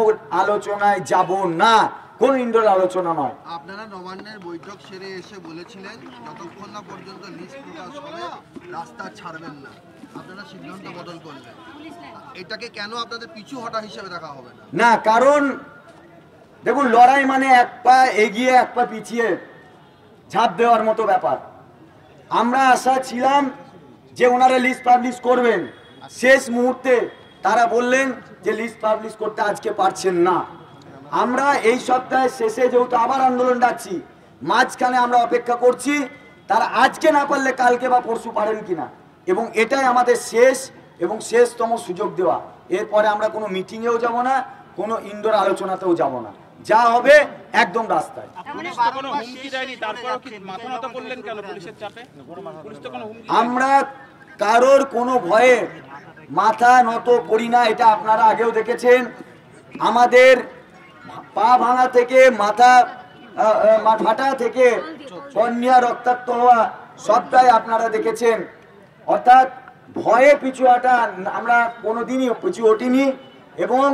আলোচনায় যাব না, কোন ইনডোর আলোচনা নয়। আপনারা নবান্নের বৈঠক সেরে এসে বলেছিলেন যতক্ষণ না পর্যন্ত লিস্ট প্রকাশ হবে রাস্তা ছাড়বেন না, আপনারা সিদ্ধান্ত বদল করলেন। এটাকে কেন আপনাদের পিছু হটা হিসেবে দেখা হবে না? না, কারণ দেখুন, লড়াই মানে এক পা এগিয়ে এক পা পিছিয়ে ঝাঁপ দেওয়ার মতো ব্যাপার। আমরা আশা ছিলাম যে ওনারা লিস্ট পাবলিশ করবেন, শেষ মুহূর্তে তারা বললেন যে লিস্ট পাবলিশ করতে আজকে পারছেন না। আমরা এই সপ্তাহের শেষে যেহেতু আবার আন্দোলন ডাকছি, মাঝখানে আমরা অপেক্ষা করছি তারা আজকে না পারলে কালকে বা পরশু পারেন কিনা, এবং এটাই আমাদের শেষ এবং শেষতম সুযোগ দেওয়া। এরপরে আমরা কোনো মিটিংয়েও যাব না, কোনো ইনডোর আলোচনাতেও যাব না, যা হবে একদম রাস্তায়। আমরা কারোর কোনো ভয়ে মাথা নত করি না, এটা আপনারা আগেও দেখেছেন। আমাদের পা ভাঙা থেকে মাথা ফাটা থেকে কর্নিয়া রক্তাক্ত হওয়া সবটাই আপনারা দেখেছেন। অর্থাৎ ভয়ে পিছু হটা আমরা কোনোদিনই পিছু হটিনি এবং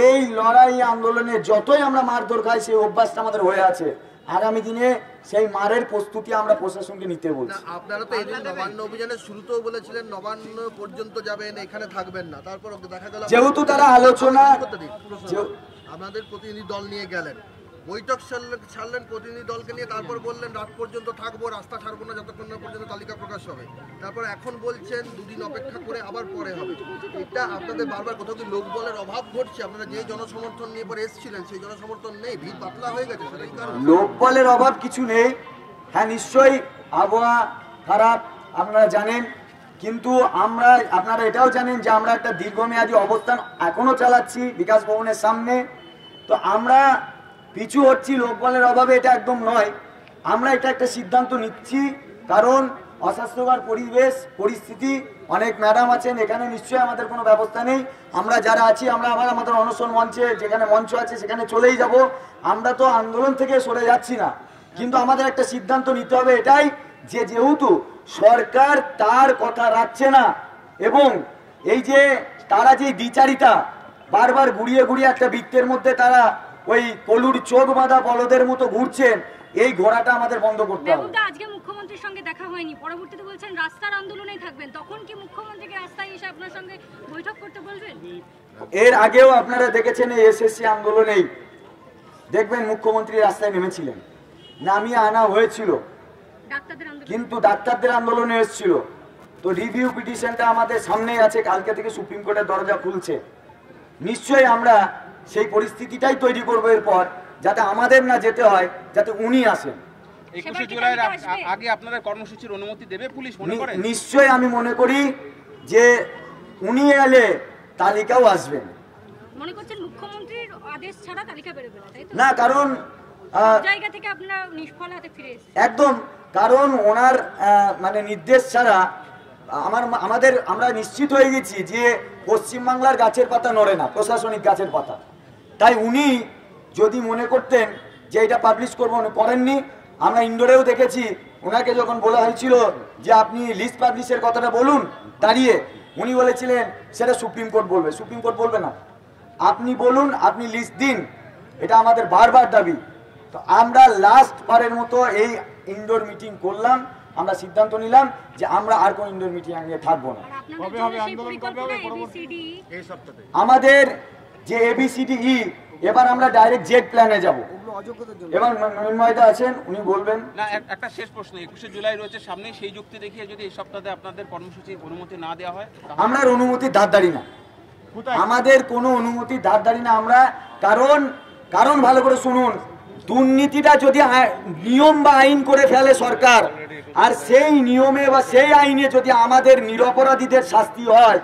এই লড়াই আন্দোলনে যতই আমরা মারধর খাই সেই অভ্যাসটা আমাদের হয়ে আছে। আগামী দিনে সেই মারের প্রস্তুতি আমরা প্রশাসনকে নিতে বলছি। আপনারা তো এই নবান্ন অভিযানের শুরুতেও বলেছিলেন নবান্ন পর্যন্ত যাবেন, এখানে থাকবেন না, তারপর দেখা গেল যেহেতু তারা আলোচনা আপনাদের প্রতিনিধি দল নিয়ে গেলেন, বৈঠক ছাড়লেন প্রতিনিধি দলকে নিয়ে, তারপর বললেন রাত পর্যন্ত থাকবো, রাস্তা ছাড়বো না যতক্ষণ না পর্যন্ত তালিকা প্রকাশ হবে। তারপর এখন বলছেন দুদিন অপেক্ষা করে আবার পরে হবে। এটা আপনাদের বারবার কোথাও কি লোকবলের অভাব ঘটছে? আপনারা যে জনসমর্থন নিয়ে পরে এসেছিলেন সেই জনসমর্থন নেই, ভিড় পাতলা হয়ে গেছে, সেটাই কারণ? লোকবলের অভাব কিছু নেই। হ্যাঁ, নিশ্চয়ই আবহাওয়া খারাপ, আপনারা জানেন, কিন্তু আপনারা এটাও জানেন যে আমরা একটা দীর্ঘমেয়াদী অবস্থান এখনো চালাচ্ছি বিকাশ ভবনের সামনে। তো আমরা পিছু হচ্ছি লোকবলের অভাবে, এটা একদম নয়। আমরা এটা একটা সিদ্ধান্ত নিচ্ছি কারণ অস্বাস্থ্যকর পরিস্থিতি, অনেক ম্যাডাম আছেন এখানে, নিশ্চয়ই আমাদের কোনো ব্যবস্থা নেই। আমরা যারা আছি আমরা আমাদের অনশন মঞ্চে, যেখানে মঞ্চ আছে সেখানে চলেই যাব। আমরা তো আন্দোলন থেকে সরে যাচ্ছি না, কিন্তু আমাদের একটা সিদ্ধান্ত নিতে হবে এটাই যে যেহেতু সরকার তার কথা রাখছে না এবং এই যে তারা যে দ্বিচারিতা বারবার ঘুরিয়ে ঘুরিয়ে একটা বৃত্তের মধ্যে তারা ওই কলুর চোখ বাঁধা বলদের মতো ঘুরছেন, এই ঘোড়াটা আমাদের বন্ধ করতে হবে। আজকে মুখ্যমন্ত্রীর সঙ্গে দেখা হয়নি, পরবর্তীতে বলছেন রাস্তার আন্দোলনেই থাকবেন, তখন কি মুখ্যমন্ত্রীকে রাস্তায় এসে আপনার সঙ্গে বৈঠক করতে বলবেন? এর আগেও আপনারা দেখেছেন এই এসএসসি আন্দোলনেই দেখবেন মুখ্যমন্ত্রী রাস্তায় নেমেছিলেন, নামিয়ে আনা হয়েছিল, কিন্তু ডাক্তারদের আন্দোলনে এসেছিল। তো রিভিউ পিটিশনটা আমাদের সামনেই আছে, কালকে থেকে সুপ্রিম কোর্টের দরজা খুলছে। নিশ্চয়ই আমরা সেই পরিস্থিতিটাই তৈরি করবো এরপর, যাতে আমাদের না যেতে হয়, যাতে উনি আসেন। 21 জুলাইয়ের আগে আপনাদের কর্মসূচির অনুমতি দেবে পুলিশ মনে করেন? নিশ্চয়ই আমি মনে করি যে উনি এলে তালিকাও আসবেন। মনে করছেন মুখ্যমন্ত্রীর আদেশ ছাড়া তালিকা বেরোবে না, তাই তো? না, কারণ জায়গা থেকে আপনারা নিষ্ফল হাতে ফিরে এসেছেন। একদম, কারণ ওনার মানে নির্দেশ ছাড়া আমরা নিশ্চিত হয়ে গেছি যে পশ্চিমবাংলার গাছের পাতা নড়ে না, প্রশাসনিক গাছের পাতা। তাই উনি যদি মনে করতেন যে এটা পাবলিশ করবো, উনি করেননি। আমরা ইন্ডোরেও দেখেছি ওনাকে যখন বলা হয়েছিল যে আপনি লিস্ট পাবলিশের কথাটা বলুন দাঁড়িয়ে, উনি বলেছিলেন সেটা সুপ্রিম কোর্ট বলবে। সুপ্রিম কোর্ট বলবে না, আপনি বলুন, আপনি লিস্ট দিন, এটা আমাদের বারবার দাবি। তো আমরা লাস্ট বারের মতো এই ইনডোর মিটিং করলাম, আমরা সিদ্ধান্ত নিলাম যে আমরা আর কোন ইনডোর মিটিং নিয়ে থাকবো না। আমাদের যে ABCDE এবার আমরা ডাইরেক্ট জেড প্ল্যানে যাব। এবার মৃন্ময়দা আছেন, উনি বলবেন। না, একটা শেষ প্রশ্ন, 21 জুলাই রয়েছে সামনে, সেই যুক্তি দেখিয়ে যদি এই সপ্তাহে আপনাদের কর্মসূচির অনুমতি না দেওয়া হয়? আমরা অনুমতির ধারধারি না, আমাদের কোনো অনুমতির ধারধারি না আমরা। কারণ ভালো করে শুনুন, দুর্নীতিটা যদি নিয়ম বা আইন করে ফেলে সরকার, আর সেই নিয়মে বা সেই আইনে যদি আমাদের নিরপরাধীদের শাস্তি হয়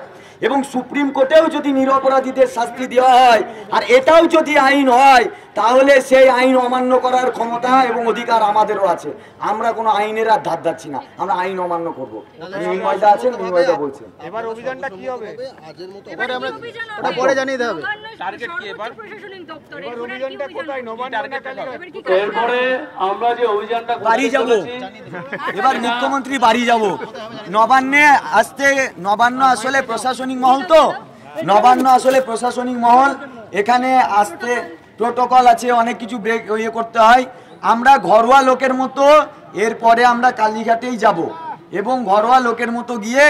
এবং সুপ্রিম কোর্টেও যদি নিরপরাধীদের শাস্তি দেওয়া হয়, আর এটাও যদি আইন হয়, তাহলে সেই আইন অমান্য করার ক্ষমতা এবং অধিকার আমাদেরও আছে। আমরা কোনো আইনের আর ধার ধাচ্ছি না, আমরা আইন অমান্য করবো। মৃন্ময়দা আছেন, মৃন্ময়দা বলছেন। এবার অভিযানটা কি হবে? আগের মতো ওটা পরে জানিয়ে দেবে। টার্গেট কি এবার? অভিযানটা কোথায়? এরপরে আমরা যে অভিযানটা বাড়ি যাব, এবার মুখ্যমন্ত্রী বাড়ি যাব। নবান্নে আসতে, নবান্ন আসলে প্রশাসনিক মহল, তো নবান্ন আসলে প্রশাসনিক মহল, এখানে আসতে প্রোটোকল আছে, অনেক কিছু ব্রেক করতে হয়। আমরা ঘরোয়া লোকের মতো এরপরে আমরা কালীঘাটেই যাব এবং ঘরোয়া লোকের মতো গিয়ে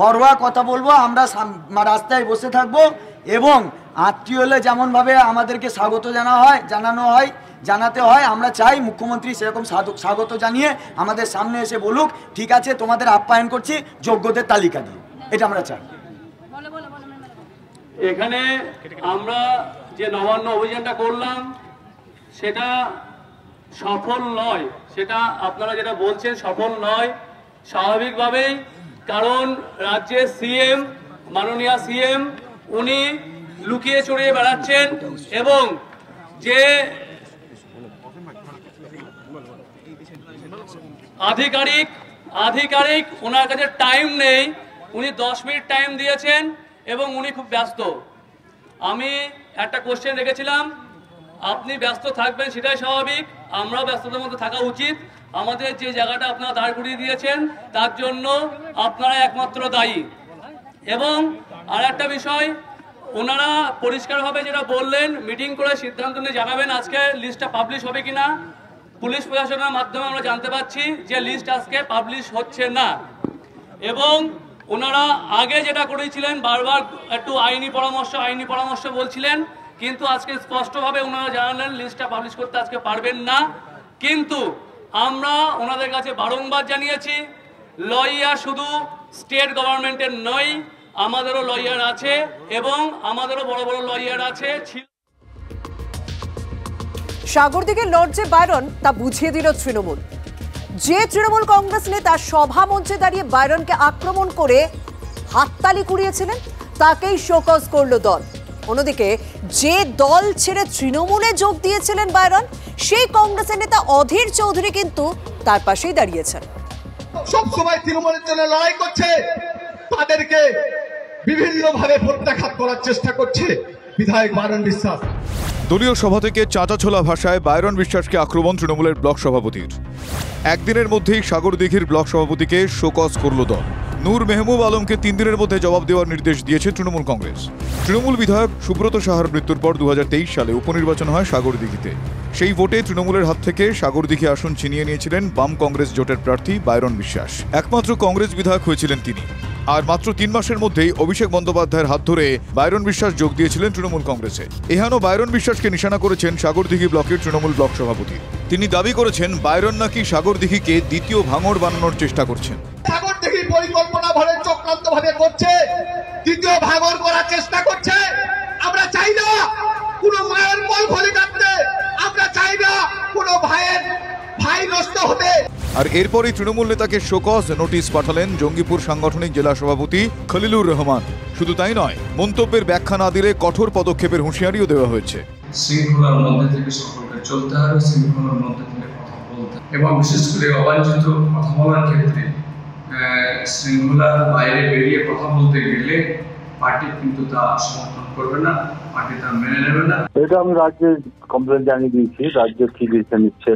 ঘরোয়া কথা বলবো। আমরা রাস্তায় বসে থাকবো এবং আত্মীয় হলে যেমনভাবে আমাদেরকে স্বাগত জানাতে হয়, আমরা চাই মুখ্যমন্ত্রী সেরকম স্বাগত জানিয়ে আমাদের সামনে এসে বলুক, ঠিক আছে তোমাদের আপ্যায়ন করছি যোগ্যদের তালিকা দিয়ে, এটা আমরা চাই। এখানে আমরা যে নবান্ন অভিযানটা করলাম সেটা সফল নয়, সেটা আপনারা যেটা বলছেন সফল নয় স্বাভাবিকভাবেই, কারণ রাজ্যের সিএম, মাননীয় সিএম, উনি লুকিয়ে চড়িয়ে বেড়াচ্ছেন এবং যে আধিকারিক ওনার কাছে টাইম নেই, উনি 10 মিনিট টাইম দিয়েছেন এবং উনি খুব ব্যস্ত। আমি একটা কোশ্চেন রেখেছিলাম, আপনি ব্যস্ত থাকবেন সেটাই স্বাভাবিক, আমরাও ব্যস্ততার মধ্যে থাকা উচিত। আমাদের যে জায়গাটা আপনারা দাঁড় করিয়ে দিয়েছেন তার জন্য আপনারা একমাত্র দায়ী। এবং আর একটা বিষয়, ওনারা পরিষ্কারভাবে যেটা বললেন, মিটিং করে সিদ্ধান্ত নিয়ে জানাবেন আজকে লিস্টটা পাবলিশ হবে কিনা। পুলিশ প্রশাসনের মাধ্যমে আমরা জানতে পারছি যে লিস্ট আজকে পাবলিশ হচ্ছে না। এবং ওনারা আগে যেটা করেছিলেন, বারবার একটু আইনি পরামর্শ বলছিলেন, কিন্তু আজকে স্পষ্টভাবে ওনারা জানালেন লিস্টটা পাবলিশ করতে আজকে পারবেন না। কিন্তু আমরা ওনাদের কাছে বারংবার জানিয়েছি, লয়ার শুধু স্টেট গভর্নমেন্টের নয়, আমাদেরও লয়ার আছে এবং আমাদেরও বড় বড় লয়ার আছে। সাগরদিঘির লর্ডে বাইরন তা বুঝিয়ে দিল তৃণমূল। যে তৃণমূল কংগ্রেস নেতা সভা মঞ্চে দাঁড়িয়ে বাইরনকে আক্রমণ করে হাততালি কুড়িয়েছিলেন, তাকেই শোকজ করল দল। অন্যদিকে যে দল ছেড়ে তৃণমূলে যোগ দিয়েছিলেন বাইরন, সেই কংগ্রেসের নেতা অধীর চৌধুরী কিন্তু তার পাশেই দাঁড়িয়েছেন। সবসময় তৃণমূলের জন্য লড়াই করছে, তাদেরকে বিভিন্নভাবে প্রত্যাঘাত করার চেষ্টা করছে বিধায়ক বাইরন বিশ্বাস। দলীয় সভা থেকে চাঁচাছোলা ভাষায় বাইরন বিশ্বাসকে আক্রমণ তৃণমূলের ব্লক সভাপতির। একদিনের মধ্যেই সাগরদিঘির ব্লক সভাপতিকে শোকজ করল দল। নূর মেহবুব আলমকে 3 দিনের মধ্যে জবাব দেওয়ার নির্দেশ দিয়েছে তৃণমূল কংগ্রেস। তৃণমূল বিধায়ক সুব্রত সাহার মৃত্যুর পর 2023 সালে উপনির্বাচন হয় সাগরদিঘিতে। সেই ভোটে তৃণমূলের হাত থেকে সাগরদিঘি আসন ছিনিয়ে নিয়েছিলেন বাম কংগ্রেস জোটের প্রার্থী বাইরন বিশ্বাস। একমাত্র কংগ্রেস বিধায়ক হয়েছিলেন তিনি। আর মাত্র 3 মাসের মধ্যেই অভিষেক বন্দ্যোপাধ্যায়ের হাত ধরে বাইরন বিশ্বাস যোগ দিয়েছিলেন তৃণমূল কংগ্রেসে। এহেন বাইরন বিশ্বাসকে নিশানা করেছেন সাগরদিঘি ব্লকের তৃণমূল ব্লক সভাপতি। তিনি দাবি করেছেন বাইরন নাকি সাগরদিঘিকে দ্বিতীয় ভাঙড় বানানোর চেষ্টা করছেন। সাগরদিঘি পরিকল্পনা ভাবে চক্রান্ত ভাবে করছে, দ্বিতীয় ভাঙড় করার চেষ্টা করছে। আমরা চাই না কোনো মায়ের কোল ভরে কাটতে, আমরা চাই না কোনো ভাই নষ্ট হতে। আর এরপরই তৃণমূল নেতাকে শোকজ নোটিশ পাঠালেন জঙ্গিপুর সাংগঠনিক জেলা সভাপতি খলিলুর রহমান। শুধু তাই নয়, মন্তব্যের ব্যাখ্যা না দিলে কঠোর পদক্ষেপের হুঁশিয়ারিও দেওয়া হয়েছে। শৃঙ্খলার মধ্যে থেকে সকলকে চলতে হবে, শৃঙ্খলার মধ্যে থেকে কথা বলতে, এবং বিশেষ করে অবাঞ্ছিত কথা বলার ক্ষেত্রে শৃঙ্খলার বাইরে বেরিয়ে কথা বলতে গেলে পার্টি কিন্তু তা সমর্থন করবে না, পার্টি তা মেনে নেবে না। এটা আমি রাজ্যে কমপ্লেন জানিয়ে দিয়েছি, রাজ্য কি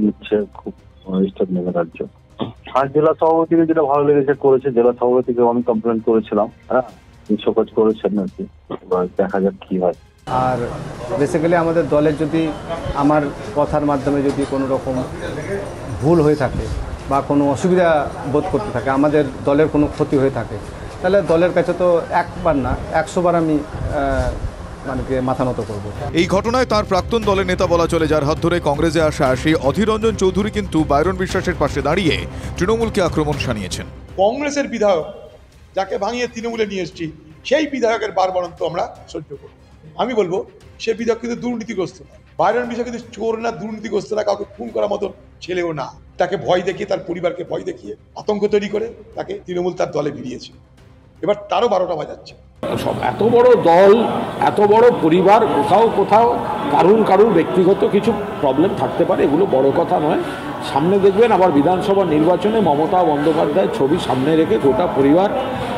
নিচ্ছে খুব স্টেপ নেবে রাজ্য। আর জেলা সভাপতিকে যেটা ভালো লেগেছে করেছে, জেলা সভাপতিকে আমি কমপ্লেন করেছিলাম, হ্যাঁ শোকজ করেছেন আর কি, এবার দেখা যাক কি হয়। আর বেসিক্যালি আমাদের দলের যদি আমার কথার মাধ্যমে যদি কোনো রকম ভুল হয়ে থাকে বা কোনো অসুবিধা বোধ করতে থাকে, আমাদের দলের কোনো ক্ষতি হয়ে থাকে, তাহলে দলের কাছে তো একবার না 100 বার আমি মাথা নত করব। এই ঘটনায় তার প্রাক্তন দলের নেতা বলা চলে, যার হাত ধরে কংগ্রেসে আসা সেই অধীর রঞ্জন চৌধুরী কিন্তু বাইরন বিশ্বাসের পাশে দাঁড়িয়ে তৃণমূলকে আক্রমণ শানিয়েছেন। কংগ্রেসের বিধায়ক যাকে ভাঙিয়ে তৃণমূলে নিয়ে এসেছি, সেই বিধায়কের বারবারন্ত আমরা সহ্য করব। আমি বলবো সে বিধায়ক কিন্তু দুর্নীতিগ্রস্ত না, বাইরন বিশ্বাস কিন্তু চোর না, দুর্নীতিগ্রস্ত না, কাউকে খুন করার মতন ছেলেও না। তাকে ভয় দেখিয়ে, তার পরিবারকে ভয় দেখিয়ে আতঙ্ক তৈরি করে তাকে তৃণমূল তার দলে ভিড়িয়েছে। এবার তারও 12টা বাজাচ্ছে। এত বড় দল, এত বড় পরিবার, কোথাও কারুর ব্যক্তিগত কিছু প্রবলেম থাকতে পারে, এগুলো বড় কথা নয়। সামনে দেখবেন আবার বিধানসভা নির্বাচনে মমতা বন্দ্যোপাধ্যায়ের ছবি সামনে রেখে গোটা পরিবার,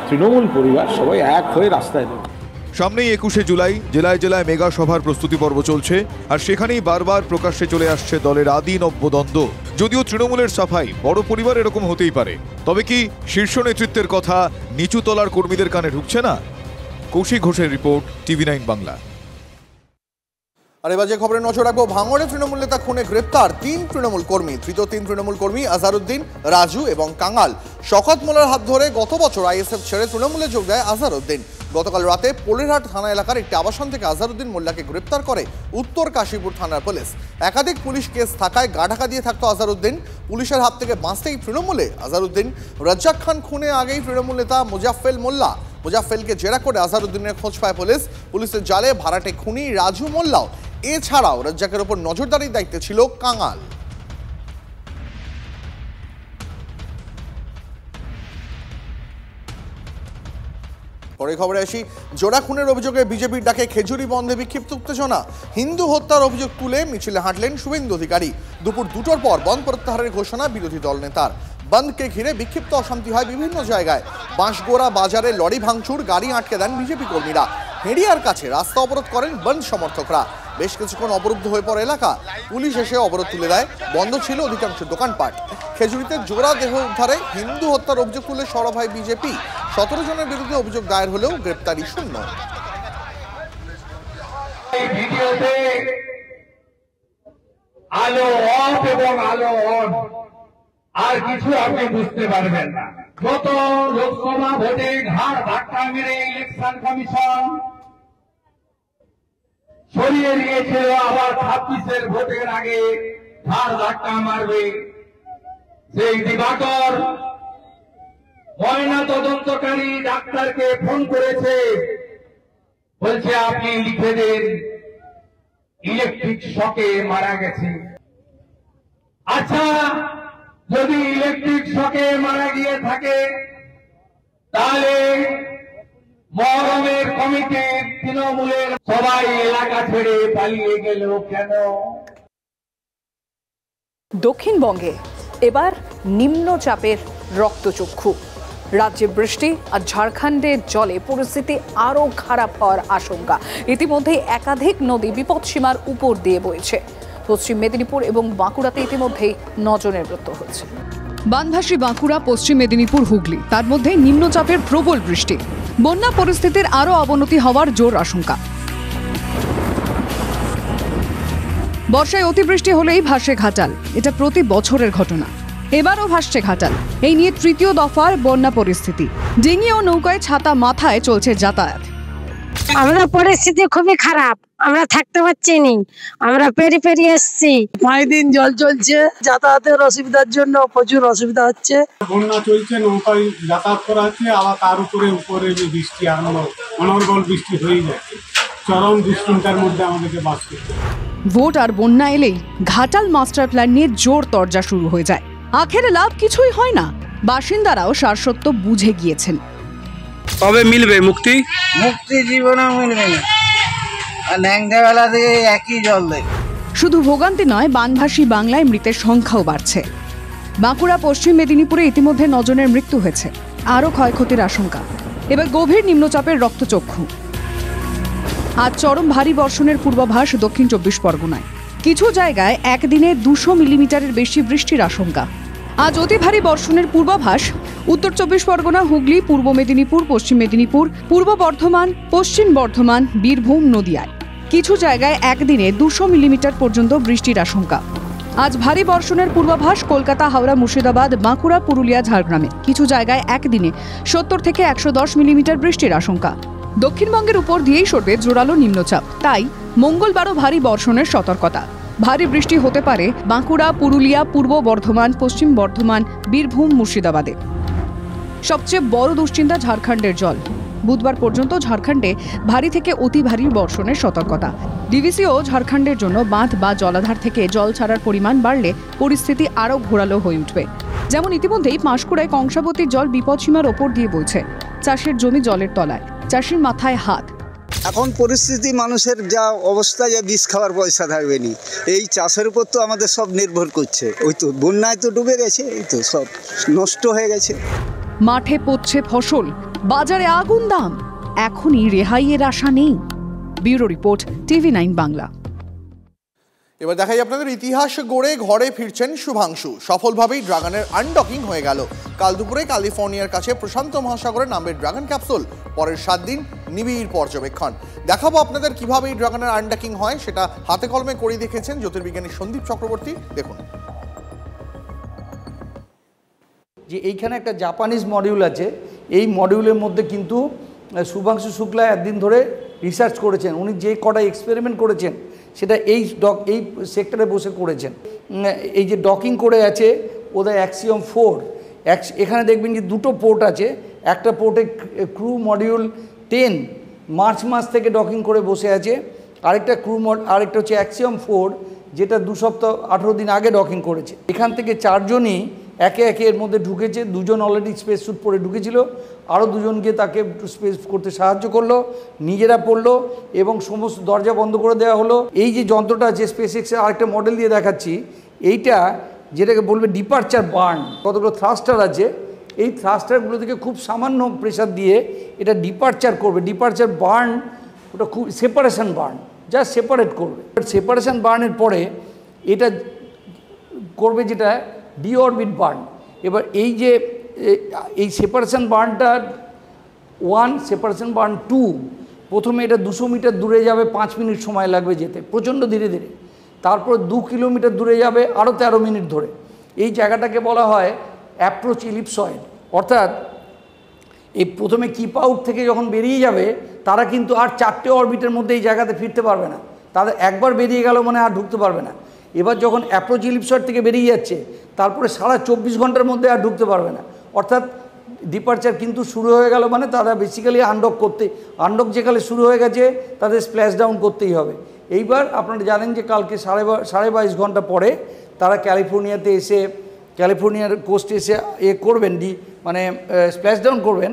তৃণমূল পরিবার সবাই এক হয়ে রাস্তায় নেবে। সামনেই 21শে জুলাই জেলায় জেলায় মেগা সভার প্রস্তুতি পর্ব চলছে, আর সেখানেই বারবার প্রকাশ্যে চলে আসছে দলের আদি নব্যদ্বন্দ্ব। যদিও তৃণমূলের সাফাই বড় পরিবার এরকম হতেই পারে, তবে কি শীর্ষ নেতৃত্বের কথা নিচু তলার কর্মীদের কানে ঢুকছে না? কৌশিক ঘোষের রিপোর্ট, TV9 বাংলা। আর এবার যে খবরে নজর রাখবো, ভাঙড়ে তৃণমূল নেতা খুনে গ্রেপ্তার 3 তৃণমূল কর্মী। ধৃত 3 তৃণমূল কর্মী আজহারউদ্দিন, রাজু এবং কাঙাল। শওকত মোল্লার হাত ধরে গত বছর আইএসএফ ছেড়ে তৃণমূলে যোগ দেয় আজহারউদ্দিন। গতকাল রাতে পোলেরহাট থানা এলাকার একটি আবাসন থেকে আজহারউদ্দিন মোল্লাকে গ্রেপ্তার করে উত্তর কাশীপুর থানার পুলিশ। একাধিক পুলিশ কেস থাকায় গা ঢাকা দিয়ে থাকতো আজহারউদ্দিন। পুলিশের হাত থেকে বাঁচতেই তৃণমূলে আজহারউদ্দিন। রাজ্জাক খান খুনে আগেই তৃণমূল নেতা মুজাফফেলকে জেরা করে আজহারউদ্দিনের খোঁজ পায় পুলিশ। পুলিশের জালে ভাড়াটে খুনি রাজু মোল্লাও। এছাড়াও রাজ্জাকের ওপর নজরদারির দায়িত্বে ছিল কাঙাল। পরে খবরে আসি, জোড়া খুনের অভিযোগে বিজেপির ডাকে খেজুরি বন্ধে বিক্ষিপ্ত উত্তেজনা। হিন্দু হত্যার অভিযোগ তুলে মিছিলে হাঁটলেন শুভেন্দু অধিকারী। দুপুর 2টোর পর বন্ধ প্রত্যাহারের ঘোষণা বিরোধী দল নেতার। বন্ধকে ঘিরে বিক্ষিপ্ত অশান্তি হয় বিভিন্ন জায়গায়। বাঁশগোড়া বাজারে লরি ভাঙচুর, গাড়ি আটকে দেন বিজেপি কর্মীরা। হেডিয়ার কাছে রাস্তা অবরোধ করেন বন্ধ সমর্থকরা। বেশ কিছুক্ষণ অবরুদ্ধ হয়ে পড়ে এলাকা। পুলিশ এসে অবরোধ তুলে দেয়। বন্ধ ছিল অধিকাংশ দোকানপাট। খেজুরিতে জোড়া দেহ উদ্ধারে হিন্দু হত্যার অভিযোগ তুলে সরব হয় বিজেপি। 17 জনের বিরুদ্ধে অভিযোগ দায়ের হলেও গ্রেপ্তারি শূন্য। আলো অফ এবং আলো অন, আর কিছু আপনি বুঝতে পারবেন না। গত লোকসভা ভোটে ঘাড় ধাক্কা মেরে ইলেকশন কমিশন সরিয়ে দিয়েছিল, আবার 26-এর ভোটের আগে ধার ধাক্কা মারবে। সেই দিবাকর ময়না তদন্তকারী ডাক্তারকে ফোন করেছে, বলছে আপনি লিখে দেন ইলেকট্রিক শকে মারা গেছে। আচ্ছা, যদি ইলেকট্রিক শকে মারা গিয়ে থাকে তাহলে মহরমের কমিটির তৃণমূলের সবাই এলাকা ছেড়ে পালিয়ে গেল কেন? দক্ষিণবঙ্গে এবার নিম্নচাপের রক্তচক্ষু। রাজ্যে বৃষ্টি আর ঝাড়খণ্ডের জলে পরিস্থিতি আরও খারাপ হওয়ার আশঙ্কা। ইতিমধ্যেই একাধিক নদী বিপদসীমার উপর দিয়ে বইছে। পশ্চিম মেদিনীপুর এবং বাঁকুড়াতে ইতিমধ্যেই 9 জনের মৃত্যু হয়েছে। বানভাসী বাঁকুড়া, পশ্চিম মেদিনীপুর, হুগলি, তার মধ্যে নিম্নচাপের প্রবল বৃষ্টি। বন্যা পরিস্থিতির আরও অবনতি হওয়ার জোর আশঙ্কা। বর্ষায় অতিবৃষ্টি হলেই ভাসে ঘাটাল, এটা প্রতি বছরের ঘটনা। এবারও ভাসছে ঘাটাল। এই নিয়ে তৃতীয় দফার বন্যা পরিস্থিতি। ডিঙি ও নৌকায় ছাতা মাথায় চলছে যাতায়াত। আমাদের পরিস্থিতি খুবই খারাপ, আমরা থাকতে পারছি না, আমরা পেরিয়ে এসছি। 5 দিন জল চলছে, যাতায়াতের অসুবিধার জন্য প্রচুর অসুবিধা হচ্ছে। বন্যা চলছে, নৌকায় যাতায়াত করা হচ্ছে, আবার তার উপরে বৃষ্টি আরম্ভ, অনর্গল বৃষ্টি হয়ে যাচ্ছে। চরম দুশ্চিন্তার মধ্যে আমাদেরকে বাস করতে। ভোট আর বন্যা এলেই ঘাটাল মাস্টার প্ল্যান নিয়ে জোর তরজা শুরু হয়ে যায়। আখেরে লাভ কিছুই হয় না, বাসিন্দারাও সারসত্য বুঝে গিয়েছেন। কবে মিলবে মুক্তি? মুক্তি জীবনে মিলবে না, আর ন্যাংটাবেলা থেকে একই জল দেয়। শুধু ভোগান্তি নয়, বানভাসী বাংলায় মৃতের সংখ্যাও বাড়ছে। বাঁকুড়া, পশ্চিম মেদিনীপুরে ইতিমধ্যে 9 জনের মৃত্যু হয়েছে, আরও ক্ষয়ক্ষতির আশঙ্কা। এবার গভীর নিম্নচাপের রক্তচক্ষু। আজ চরম ভারী বর্ষণের পূর্বাভাস দক্ষিণ 24 পরগনায়। কিছু জায়গায় একদিনে 200 মিলিমিটারের বেশি বৃষ্টির আশঙ্কা। আজ অতি ভারী বর্ষণের পূর্বাভাস উত্তর 24 পরগনা, হুগলি, পূর্ব মেদিনীপুর, পশ্চিম মেদিনীপুর, পূর্ব বর্ধমান, পশ্চিম বর্ধমান, বীরভূম, নদিয়ায় কিছু জায়গায় একদিনে 200 মিলিমিটার পর্যন্ত বৃষ্টির আশঙ্কা। আজ ভারী বর্ষণের পূর্বাভাস কলকাতা, হাওড়া, মুর্শিদাবাদ, বাঁকুড়া, পুরুলিয়া, ঝাড়গ্রামে কিছু জায়গায় একদিনে 70 থেকে 110 মিলিমিটার বৃষ্টির আশঙ্কা। দক্ষিণবঙ্গের উপর দিয়েই সরবে জোরালো নিম্নচাপ, তাই মঙ্গলবারও ভারী বর্ষণের সতর্কতা। ভারী বৃষ্টি হতে পারে বাঁকুড়া, পুরুলিয়া, পূর্ব বর্ধমান, পশ্চিম বর্ধমান, বীরভূম, মুর্শিদাবাদে। সবচেয়ে বড় দুশ্চিন্তা ঝাড়খণ্ডের জল। বুধবার পর্যন্ত ঝাড়খণ্ডে ভারী থেকে অতি ভারী বর্ষণের সতর্কতা। ডিভিসিও ঝাড়খণ্ডের জন্য বাঁধ বা জলাধার থেকে জল ছাড়ার পরিমাণ বাড়লে পরিস্থিতি আরও ঘোরালো হয়ে উঠবে। যেমন ইতিমধ্যেই পাঁশকুড়ায় কংসাবতীর জল বিপদসীমার ওপর দিয়ে বইছে। চাষের জমি জলের তলায়, চাষির মাথায় হাত। এখন পরিস্থিতি, মানুষের যা অবস্থা, যে বিষ খাওয়ার পয়সা থাকবে নি। এই চাষের উপর তো আমাদের সব নির্ভর করছে। ওই তো বন্যায় তো ডুবে গেছে, এই তো সব নষ্ট হয়ে গেছে। মাঠে পড়ছে ফসল, বাজারে আগুন দাম, এখনই রেহাইয়ের আশা নেই। Bureau report, TV9 Bangla. এবার দেখাই আপনাদের ইতিহাস গড়ে ঘরে ফিরছেন শুভাংশু। সফলভাবেই ড্রাগনের আনডকিং হয়ে গেল। কাল দুপুরে ক্যালিফোর্নিয়ার কাছে প্রশান্ত মহাসাগরে নামবে ড্রাগন ক্যাপসুল। পরের 7 দিন নিবিড় পর্যবেক্ষণ। দেখাবো আপনাদের কিভাবে এই ড্রাগনের আনডকিং হয়, সেটা হাতে কলমে করে দেখেছেন জ্যোতির্বিজ্ঞানী সন্দীপ চক্রবর্তী। দেখুন। যে এইখানে একটা জাপানিজ মডিউল আছে, এই মডিউলের মধ্যে কিন্তু শুভাংশু শুক্লা একদিন ধরে রিসার্চ করেছেন। উনি যে কটা এক্সপেরিমেন্ট করেছেন সেটা এই সেক্টরে বসে করেছেন। এই যে ডকিং করে আছে ওদের অ্যাক্সিয়ম 4, এখানে দেখবেন যে 2টো পোর্ট আছে। একটা পোর্টে ক্রু মডিউল 10 মার্চ মাস থেকে ডকিং করে বসে আছে। আরেকটা আরেকটা হচ্ছে অ্যাক্সিয়ম 4, যেটা 2 সপ্তাহ 18 দিন আগে ডকিং করেছে। এখান থেকে 4 জনই একে একে এর মধ্যে ঢুকেছে। 2 জন অলরেডি স্পেস স্যুট পরে ঢুকেছিল, আরও 2 জনকে তাকে স্পেস করতে সাহায্য করলো, নিজেরা পড়লো এবং সমস্ত দরজা বন্ধ করে দেওয়া হলো। এই যে যন্ত্রটা আছে স্পেস এক্সের আরেকটা মডেল দিয়ে দেখাচ্ছি, এইটা যেটাকে বলবে ডিপারচার বার্ন। কতগুলো থ্রাস্টার আছে, এই থ্রাস্টারগুলো থেকে খুব সামান্য প্রেশার দিয়ে এটা ডিপারচার করবে। ডিপারচার বার্ন ওটা খুব সেপারেশন বার্ন, যা সেপারেট করবে। সেপারেশন বার্নের পরে এটা করবে যেটা ডিঅরবিট বার্ন। এবার এই যে এই সেপারেশন বার্নটা 1, সেপারেশন বার্ন 2, প্রথমে এটা 200 মিটার দূরে যাবে, 5 মিনিট সময় লাগবে যেতে, প্রচণ্ড ধীরে ধীরে। তারপর 2 কিলোমিটার দূরে যাবে আরও 13 মিনিট ধরে। এই জায়গাটাকে বলা হয় অ্যাপ্রোচ ইলিপসয়েড। অর্থাৎ এই প্রথমে কিপ আউট থেকে যখন বেরিয়ে যাবে, তারা কিন্তু আর 4টে অরবিটের মধ্যে এই জায়গাতে ফিরতে পারবে না। তাদের একবার বেরিয়ে গেল মানে আর ঢুকতে পারবে না। এবার যখন অ্যাপ্রোচ ইলিপসট থেকে বেরিয়ে যাচ্ছে তারপরে সারা 24 ঘন্টার মধ্যে আর ঢুকতে পারবে না, অর্থাৎ ডিপার্চার কিন্তু শুরু হয়ে গেল মানে তারা বেসিক্যালি আনডক যেখানে শুরু হয়ে গেছে তাদের স্প্ল্যাশ ডাউন করতেই হবে। এইবার আপনারা জানেন যে কালকে 22.5 ঘন্টা পরে তারা ক্যালিফোর্নিয়াতে এসে ক্যালিফোর্নিয়ার কোস্টে এসে করবেন মানে স্প্ল্যাশ ডাউন করবেন।